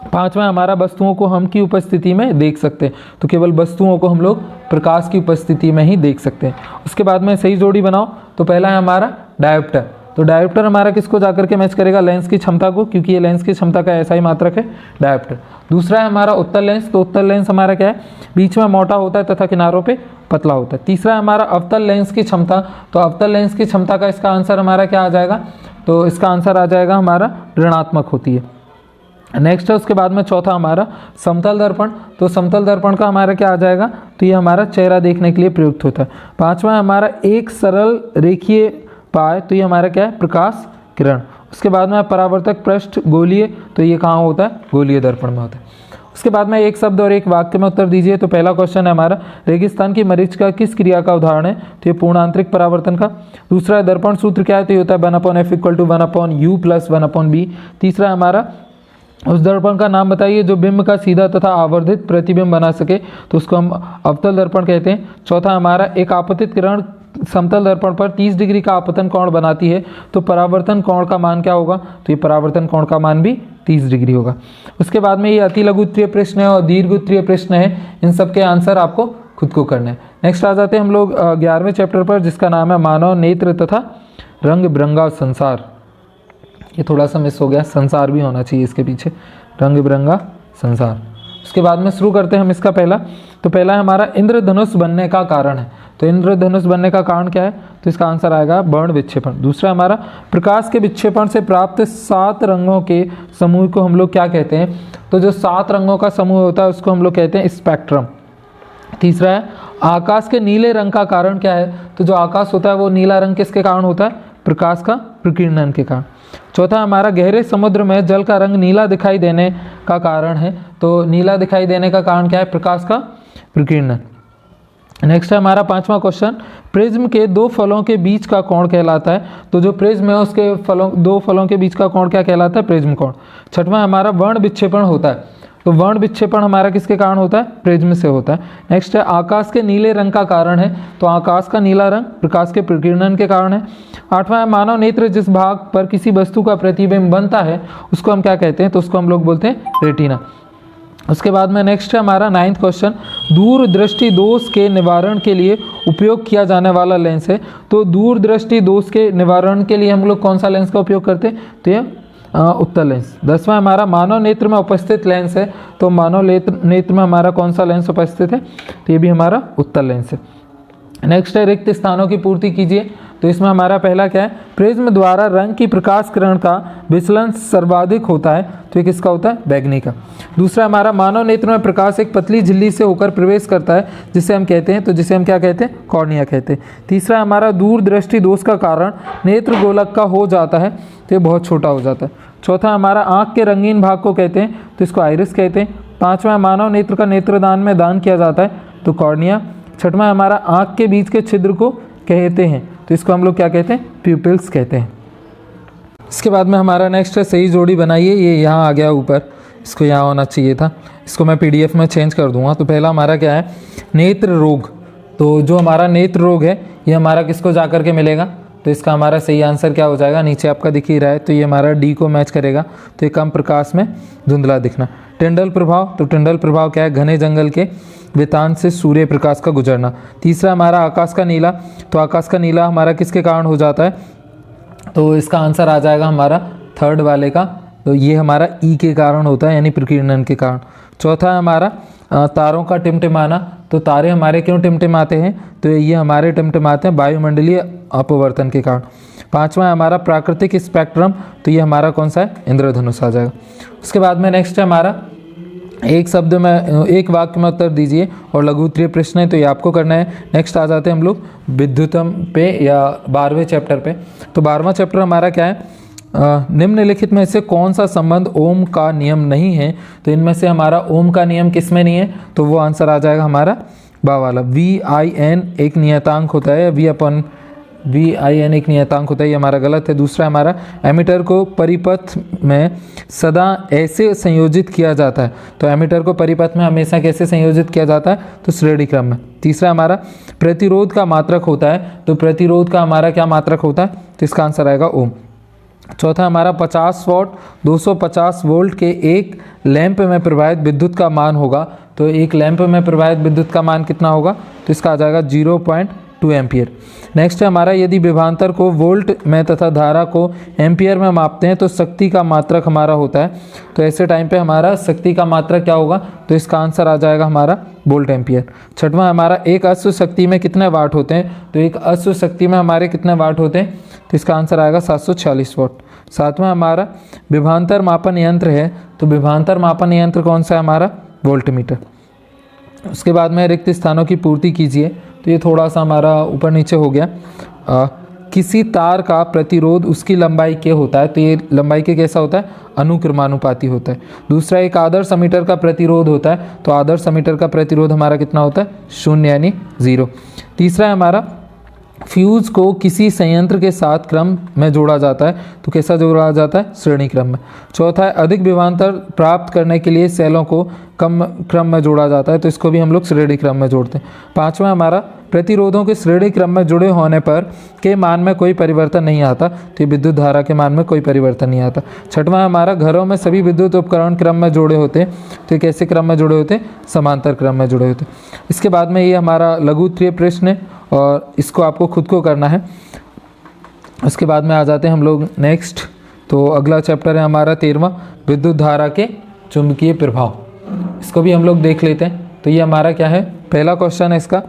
पांचवा हमारा वस्तुओं को हम की उपस्थिति में देख सकते हैं तो केवल वस्तुओं को हम लोग प्रकाश की उपस्थिति में ही देख सकते हैं। उसके बाद में सही जोड़ी बनाओ। तो पहला है हमारा डायोप्टर। तो डायोप्टर हमारा किसको जाकर के मैच करेगा, लेंस की क्षमता को, क्योंकि ये लेंस की क्षमता का ऐसा ही मात्रक है डायोप्टर। दूसरा है हमारा उत्तल लेंस। तो उत्तल लेंस हमारा क्या है, बीच में मोटा होता है तथा किनारों पे पतला होता है। तीसरा है हमारा अवतल लेंस की क्षमता। तो अवतल लेंस की क्षमता का इसका आंसर हमारा क्या आ जाएगा, तो इसका आंसर आ जाएगा हमारा ऋणात्मक होती है। नेक्स्ट है उसके बाद में चौथा हमारा समतल दर्पण। तो समतल दर्पण का हमारा क्या आ जाएगा, तो ये हमारा चेहरा देखने के लिए प्रयुक्त होता है। पांचवा हमारा एक सरल रेखीय पाय। तो ये हमारा क्या है, प्रकाश किरण। उसके बाद में परावर्तक पृष्ठ गोलीय। तो ये कहाँ होता है, गोलीय दर्पण में होता है। उसके बाद में एक शब्द और एक वाक्य में उत्तर दीजिए। तो पहला क्वेश्चन है हमारा रेगिस्तान की मरीचिका किस क्रिया का उदाहरण है, तो ये पूर्ण आंतरिक परावर्तन का। दूसरा है दर्पण सूत्र क्या है, तो ये होता है 1/f = 1/u + 1/b। तीसरा है हमारा उस दर्पण का नाम बताइए जो बिंब का सीधा तथा आवर्धित प्रतिबिंब बना सके, तो उसको हम अवतल दर्पण कहते हैं। चौथा हमारा एक आपतित किरण समतल दर्पण पर 30 डिग्री का आपतन कोण बनाती है, तो परावर्तन कोण का मान क्या होगा, तो ये परावर्तन कोण का मान भी 30 डिग्री होगा। उसके बाद में ये अति लघु उत्तरीय प्रश्न है और दीर्घ उत्तरीय प्रश्न है, इन सब के आंसर आपको खुद को करने हैं। नेक्स्ट आ जाते हैं हम लोग 11वें चैप्टर पर, जिसका नाम है मानव नेत्र तथा रंग बिरंगा संसार। ये थोड़ा सा मिस हो गया, संसार भी होना चाहिए इसके पीछे, रंग बिरंगा संसार। उसके बाद में शुरू करते हैं हम इसका पहला। तो पहला है हमारा इंद्रधनुष बनने का कारण है। तो इंद्रधनुष बनने का कारण क्या है, तो इसका आंसर आएगा वर्ण विक्षेपण। दूसरा हमारा प्रकाश के विक्षेपण से प्राप्त 7 रंगों के समूह को हम लोग क्या कहते हैं, तो जो 7 रंगों का समूह होता है उसको हम लोग कहते हैं स्पेक्ट्रम। तीसरा है आकाश के नीले रंग का कारण क्या है, तो जो आकाश होता है वो नीला रंग किसके कारण होता है, प्रकाश का प्रकीर्णन के कारण। चौथा हमारा गहरे समुद्र में जल का रंग नीला दिखाई देने का कारण है। तो नीला दिखाई देने का कारण क्या है, प्रकाश का प्रकीर्णन। नेक्स्ट है हमारा 5वां क्वेश्चन, प्रिज्म के 2 फलों के बीच का कोण कहलाता है। तो जो प्रिज्म है उसके 2 फलों के बीच का कोण क्या कहलाता है, प्रिज्म कोण। छठवां हमारा वर्ण विक्षेपण होता है। तो वर्ण विक्षेपण हमारा किसके कारण होता है, प्रिज्म से होता है। नेक्स्ट है आकाश के नीले रंग का कारण है। तो आकाश का नीला रंग प्रकाश के प्रकीर्णन के कारण है। 8वां है मानव नेत्र जिस भाग पर किसी वस्तु का प्रतिबिंब बनता है उसको हम क्या कहते हैं, तो उसको हम लोग बोलते हैं रेटिना। उसके बाद में नेक्स्ट है हमारा 9वां क्वेश्चन, दूरदृष्टि दोष के निवारण के लिए उपयोग किया जाने वाला लेंस है। तो दूरदृष्टि दोष के निवारण के लिए हम लोग कौन सा लेंस का उपयोग करते हैं, तो ये उत्तल लेंस। 10वां हमारा मानव नेत्र में उपस्थित लेंस है। तो मानव नेत्र में हमारा कौन सा लेंस उपस्थित है, तो ये भी हमारा उत्तल लेंस है। नेक्स्ट है रिक्त स्थानों की पूर्ति कीजिए। तो इसमें हमारा पहला क्या है, प्रिज्म द्वारा रंग की प्रकाश किरण का विचलन सर्वाधिक होता है। तो ये किसका होता है, बैगनी का। दूसरा हमारा मानव नेत्र में प्रकाश एक पतली झिल्ली से होकर प्रवेश करता है, जिसे हम कहते हैं, तो जिसे हम क्या कहते हैं, कॉर्निया कहते हैं। तीसरा हमारा दूरदृष्टि दोष का कारण नेत्र गोलक का हो जाता है, तो ये बहुत छोटा हो जाता है। चौथा हमारा आँख के रंगीन भाग को कहते हैं, तो इसको आइरिस कहते हैं। पाँचवा मानव नेत्र का नेत्रदान में दान किया जाता है, तो कॉर्निया। छठवां हमारा आँख के बीच के छिद्र को कहते हैं, तो इसको हम लोग क्या कहते हैं, प्यूपिल्स कहते हैं। इसके बाद में हमारा नेक्स्ट है सही जोड़ी बनाइए। ये यहाँ आ गया ऊपर, इसको यहाँ होना चाहिए था, इसको मैं PDF में चेंज कर दूंगा। तो पहला हमारा क्या है, नेत्र रोग। तो जो हमारा नेत्र रोग है ये हमारा किसको जा कर के मिलेगा, तो इसका हमारा सही आंसर क्या हो जाएगा, नीचे आपका दिख ही रहा है, तो ये हमारा D को मैच करेगा। तो ये कम प्रकाश में धुंधला दिखना। टिंडल प्रभाव, तो टिंडल प्रभाव क्या है, घने जंगल के वेतान से सूर्य प्रकाश का गुजरना। तीसरा हमारा आकाश का नीला। तो आकाश का नीला हमारा किसके कारण हो जाता है, तो इसका आंसर आ जाएगा हमारा 3rd वाले का। तो ये हमारा E के कारण होता है, यानी प्रकीर्णन के कारण। चौथा है हमारा तारों का टिमटिमाना। तो तारे हमारे क्यों टिमटिमाते हैं, तो ये हमारे टिमटिमाते हैं वायुमंडलीय अपवर्तन के कारण। 5वां है हमारा प्राकृतिक स्पेक्ट्रम। तो ये हमारा कौन सा है, इंद्रधनुष आ जाएगा। उसके बाद में नेक्स्ट है हमारा एक शब्द में एक वाक्य में उत्तर दीजिए और लघु उत्तरीय प्रश्न है, तो ये आपको करना है। नेक्स्ट आ जाते हैं हम लोग विद्युतम पे या 12वें चैप्टर पे। तो 12वां चैप्टर हमारा क्या है, निम्नलिखित में से कौन सा संबंध ओम का नियम नहीं है। तो इनमें से हमारा ओम का नियम किस में नहीं है, तो वो आंसर आ जाएगा हमारा बा वाला। VIN एक नियतांक होता है, VIN एक नियतांक होता है, ये हमारा गलत है। दूसरा हमारा एमीटर को परिपथ में सदा ऐसे संयोजित किया जाता है, तो एमीटर को परिपथ में हमेशा कैसे संयोजित किया जाता है, तो श्रेणी क्रम में। तीसरा हमारा प्रतिरोध का मात्रक होता है, तो प्रतिरोध का हमारा क्या मात्रक होता है, तो इसका आंसर आएगा ओम। चौथा हमारा 50 वॉट 250 वोल्ट के एक लैंप में प्रवाहित विद्युत का मान होगा, तो एक लैंप में प्रवाहित विद्युत का मान कितना होगा, तो इसका आ जाएगा 0.2 एम्पियर। नेक्स्ट है हमारा यदि विभवांतर को वोल्ट में तथा धारा को एम्पियर में मापते हैं तो शक्ति का मात्रक हमारा होता है, तो ऐसे टाइम पे हमारा शक्ति का मात्रक क्या होगा, तो इसका आंसर आ जाएगा हमारा वोल्ट एम्पियर। छठवां हमारा एक अश्व शक्ति में कितने वाट होते हैं, तो एक अश्व शक्ति में हमारे कितने वाट होते हैं, तो इसका आंसर आएगा 746 वाट। सातवां हमारा विभवांतर मापन यंत्र है, तो विभवांतर मापन यंत्र कौन सा है हमारा, वोल्टमीटर। उसके बाद में रिक्त स्थानों की पूर्ति कीजिए, तो ये थोड़ा सा हमारा ऊपर नीचे हो गया। किसी तार का प्रतिरोध उसकी लंबाई के होता है, तो ये लंबाई के कैसा होता है, अनुक्रमानुपाती होता है। दूसरा एक आदर्श एमीटर का प्रतिरोध होता है, तो आदर्श एमीटर का प्रतिरोध हमारा कितना होता है, 0 यानी 0। तीसरा है हमारा फ्यूज को किसी संयंत्र के साथ क्रम में जोड़ा जाता है, तो कैसा जोड़ा जाता है, श्रेणी क्रम में। चौथा है अधिक विभवांतर प्राप्त करने के लिए सेलों को कम क्रम में जोड़ा जाता है, तो इसको भी हम लोग श्रेणी क्रम में जोड़ते हैं। पांचवा हमारा प्रतिरोधों के श्रेणी क्रम में जुड़े होने पर के मान में कोई परिवर्तन नहीं आता, तो विद्युत धारा के मान में कोई परिवर्तन नहीं आता। छठवां हमारा घरों में सभी विद्युत उपकरण क्रम में जुड़े होते हैं, तो कैसे क्रम में जुड़े होते हैं, समांतर क्रम में जुड़े होते हैं। इसके बाद में ये हमारा लघु उत्तरीय प्रश्न है और इसको आपको खुद को करना है। उसके बाद में आ जाते हैं हम लोग नेक्स्ट, तो अगला चैप्टर है हमारा 13वां, विद्युत धारा के चुंबकीय प्रभाव। इसको भी हम लोग देख लेते हैं। तो ये हमारा क्या है, पहला क्वेश्चन है इसका,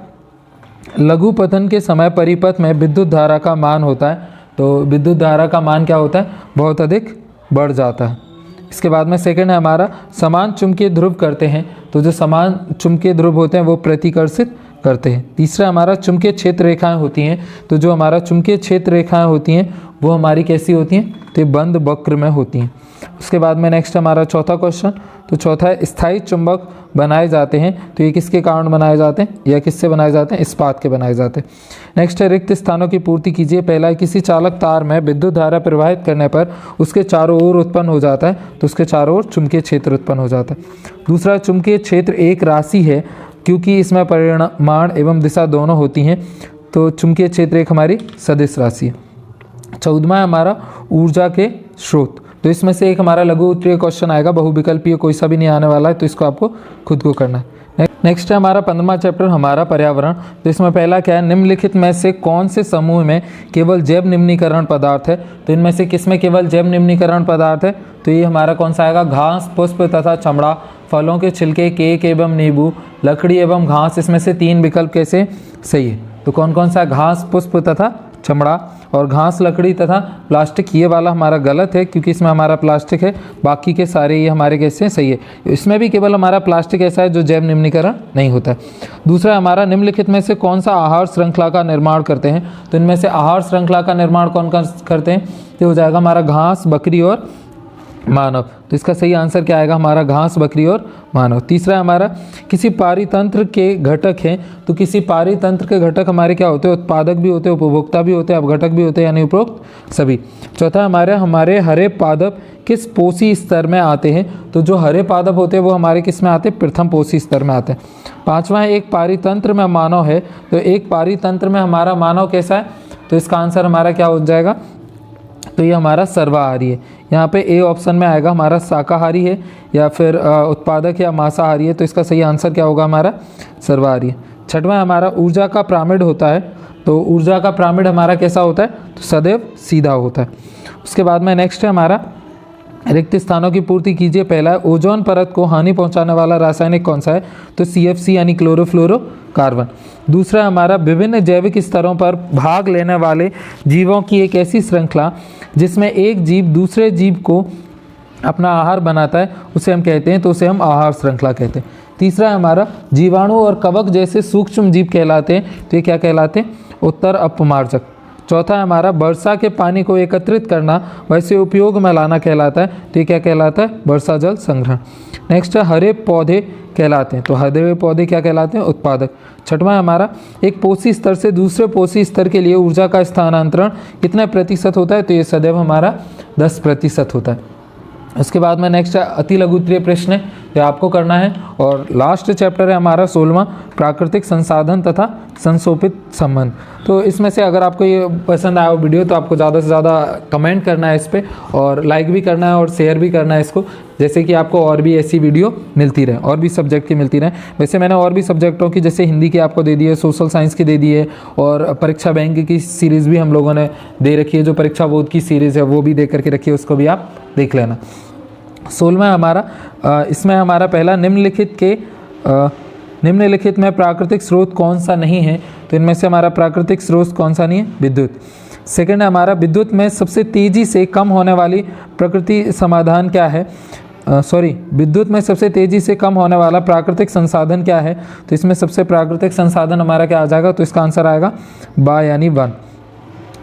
लघु पतन के समय परिपथ में विद्युत धारा का मान होता है, तो विद्युत धारा का मान क्या होता है, बहुत अधिक बढ़ जाता है। इसके बाद में सेकंड है हमारा समान चुंबकीय ध्रुव करते हैं, तो जो समान चुंबकीय ध्रुव होते हैं वो प्रतिकर्षित करते हैं। तीसरा हमारा चुंबकीय क्षेत्र रेखाएं होती हैं, तो जो हमारा चुंबकीय क्षेत्र रेखाएं होती हैं वो हमारी कैसी होती हैं, तो बंद वक्र में होती हैं। उसके बाद में नेक्स्ट हमारा चौथा क्वेश्चन, तो चौथा है स्थायी चुंबक बनाए जाते हैं, तो ये किसके कारण बनाए जाते हैं, या किससे बनाए जाते हैं, इस्पात के बनाए जाते हैं। नेक्स्ट है रिक्त स्थानों की पूर्ति कीजिए। पहला है किसी चालक तार में विद्युत धारा प्रवाहित करने पर उसके चारों ओर उत्पन्न हो जाता है, तो उसके चारों ओर चुंबकीय क्षेत्र उत्पन्न हो जाता है। दूसरा चुंबकीय क्षेत्र एक राशि है क्योंकि इसमें परिमाण एवं दिशा दोनों होती हैं, तो चुंबकीय क्षेत्र एक हमारी सदिश राशि है। चौदहवां है हमारा ऊर्जा के स्रोत, तो इसमें से एक हमारा लघु उत्तरीय क्वेश्चन आएगा, बहुविकल्पीय कोई सा भी नहीं आने वाला है, तो इसको आपको खुद को करना है। नेक्स्ट है हमारा 15वां चैप्टर हमारा पर्यावरण, तो इसमें पहला क्या है, निम्नलिखित में से कौन से समूह में केवल जैव निम्नीकरण पदार्थ है, तो इनमें से किसमें केवल जैव निम्नीकरण पदार्थ है, तो ये हमारा कौन सा आएगा, घास, पुष्प तथा चमड़ा, फलों के छिलके, केक एवं नींबू, लकड़ी एवं घास। इसमें से 3 विकल्प कैसे सही है, तो कौन कौन सा, घास, पुष्प तथा चमड़ा, और घास, लकड़ी तथा प्लास्टिक, ये वाला हमारा गलत है क्योंकि इसमें हमारा प्लास्टिक है, बाकी के सारे ये हमारे कैसे सही है। इसमें भी केवल हमारा प्लास्टिक ऐसा है जो जैव निम्नीकरण नहीं होता है। दूसरा हमारा निम्नलिखित में से कौन सा आहार श्रृंखला का निर्माण करते हैं, तो इनमें से आहार श्रृंखला का निर्माण कौन कौन करते हैं, तो हो जाएगा हमारा घास, बकरी और मानव, तो इसका सही आंसर क्या आएगा, हमारा घास, बकरी और मानव। तीसरा हमारा किसी पारितंत्र के घटक हैं, तो किसी पारितंत्र के घटक हमारे क्या होते हैं, उत्पादक भी होते हैं, उपभोक्ता भी होते हैं, अपघटक भी होते हैं, यानी उपरोक्त सभी। चौथा हमारे हरे पादप किस पोषी स्तर में आते हैं, तो जो हरे पादप होते हैं वो हमारे किस में आते हैं, प्रथम पोषी स्तर में आते हैं। पाँचवा है एक पारितंत्र में मानव है, तो एक पारितंत्र में हमारा मानव कैसा है, तो इसका आंसर हमारा क्या हो जाएगा, तो ये हमारा सर्वाहारी है। यहाँ पे ए ऑप्शन में आएगा हमारा शाकाहारी है या फिर उत्पादक या मांसाहारी है, तो इसका सही आंसर क्या होगा, हमारा सर्वाहारी है। छठवां हमारा ऊर्जा का पिरामिड होता है, तो ऊर्जा का पिरामिड हमारा कैसा होता है, तो सदैव सीधा होता है। उसके बाद में नेक्स्ट है हमारा रिक्त स्थानों की पूर्ति कीजिए। पहला है ओजोन परत को हानि पहुंचाने वाला रासायनिक कौन सा है, तो CFC यानी क्लोरोफ्लोरोकार्बन। दूसरा हमारा विभिन्न जैविक स्तरों पर भाग लेने वाले जीवों की एक ऐसी श्रृंखला जिसमें एक जीव दूसरे जीव को अपना आहार बनाता है, उसे हम कहते हैं, तो उसे हम आहार श्रृंखला कहते हैं। तीसरा हमारा जीवाणु और कवक जैसे सूक्ष्म जीव कहलाते हैं, तो ये क्या कहलाते हैं, उत्तर अपमार्जक। चौथा हमारा वर्षा के पानी को एकत्रित करना वैसे उपयोग में लाना कहलाता है, तो ये क्या कहलाता है, वर्षा जल संग्रहण। नेक्स्ट है हरे पौधे कहलाते हैं? तो हरे हुए पौधे क्या कहलाते हैं? उत्पादक। छठवां हमारा, एक पोषी स्तर से दूसरे पोषी स्तर के लिए ऊर्जा का स्थानांतरण कितना प्रतिशत होता है? तो ये सदैव हमारा 10% होता है। उसके बाद में नेक्स्ट अति लघु उत्तरीय प्रश्न है, तो आपको करना है। और लास्ट चैप्टर है हमारा 16वां, प्राकृतिक संसाधन तथा संशोधित संबंध। तो इसमें से अगर आपको ये पसंद आया हो वीडियो तो आपको ज़्यादा से ज़्यादा कमेंट करना है इस पर, और लाइक भी करना है और शेयर भी करना है इसको, जैसे कि आपको और भी ऐसी वीडियो मिलती रहे, और भी सब्जेक्ट की मिलती रहे। वैसे मैंने और भी सब्जेक्टों की, जैसे हिंदी की आपको दे दी है, सोशल साइंस की दे दी है, और परीक्षा बैंक की सीरीज़ भी हम लोगों ने दे रखी है, जो परीक्षा बोर्ड की सीरीज़ है वो भी दे करके रखी है, उसको भी आप देख लेना। 16वां हमारा, इसमें हमारा पहला, निम्नलिखित में प्राकृतिक स्रोत कौन सा नहीं है? तो इनमें से हमारा प्राकृतिक स्रोत कौन सा नहीं है? विद्युत। सेकंड है हमारा, विद्युत में सबसे तेज़ी से कम होने वाली प्रकृति समाधान क्या है? विद्युत में सबसे तेज़ी से कम होने वाला प्राकृतिक संसाधन क्या है? तो इसमें सबसे प्राकृतिक संसाधन हमारा क्या आ जाएगा? तो इसका आंसर आएगा बा यानी 1।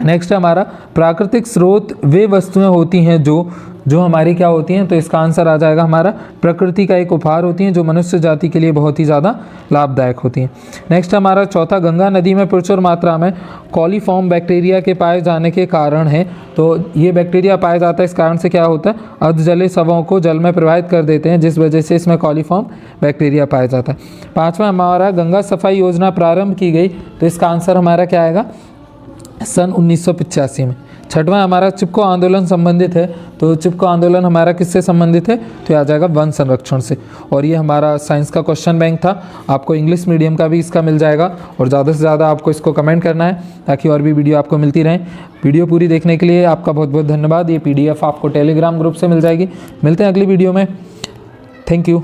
नेक्स्ट है हमारा, प्राकृतिक स्रोत वे वस्तुएं होती हैं जो हमारी क्या होती हैं? तो इसका आंसर आ जाएगा हमारा प्रकृति का एक उपहार होती हैं, जो मनुष्य जाति के लिए बहुत ही ज़्यादा लाभदायक होती हैं। नेक्स्ट हमारा चौथा, गंगा नदी में प्रचुर मात्रा में कॉलीफॉर्म बैक्टीरिया के पाए जाने के कारण है। तो ये बैक्टीरिया पाया जाता है, इस कारण से क्या होता है? अर्धजलीय शवों को जल में प्रवाहित कर देते हैं, जिस वजह से इसमें कॉलीफॉर्म बैक्टीरिया पाया जाता है। पाँचवा हमारा, गंगा सफाई योजना प्रारंभ की गई, तो इसका आंसर हमारा क्या आएगा? सन 1985 में। छठवां हमारा, चिपको आंदोलन संबंधित है, तो चिपको आंदोलन हमारा किससे संबंधित है? तो आ जाएगा वन संरक्षण से। और ये हमारा साइंस का क्वेश्चन बैंक था, आपको इंग्लिश मीडियम का भी इसका मिल जाएगा, और ज़्यादा से ज़्यादा आपको इसको कमेंट करना है ताकि और भी वीडियो आपको मिलती रहें। वीडियो पूरी देखने के लिए आपका बहुत बहुत धन्यवाद। ये PDF आपको टेलीग्राम ग्रुप से मिल जाएगी। मिलते हैं अगली वीडियो में। Thank you.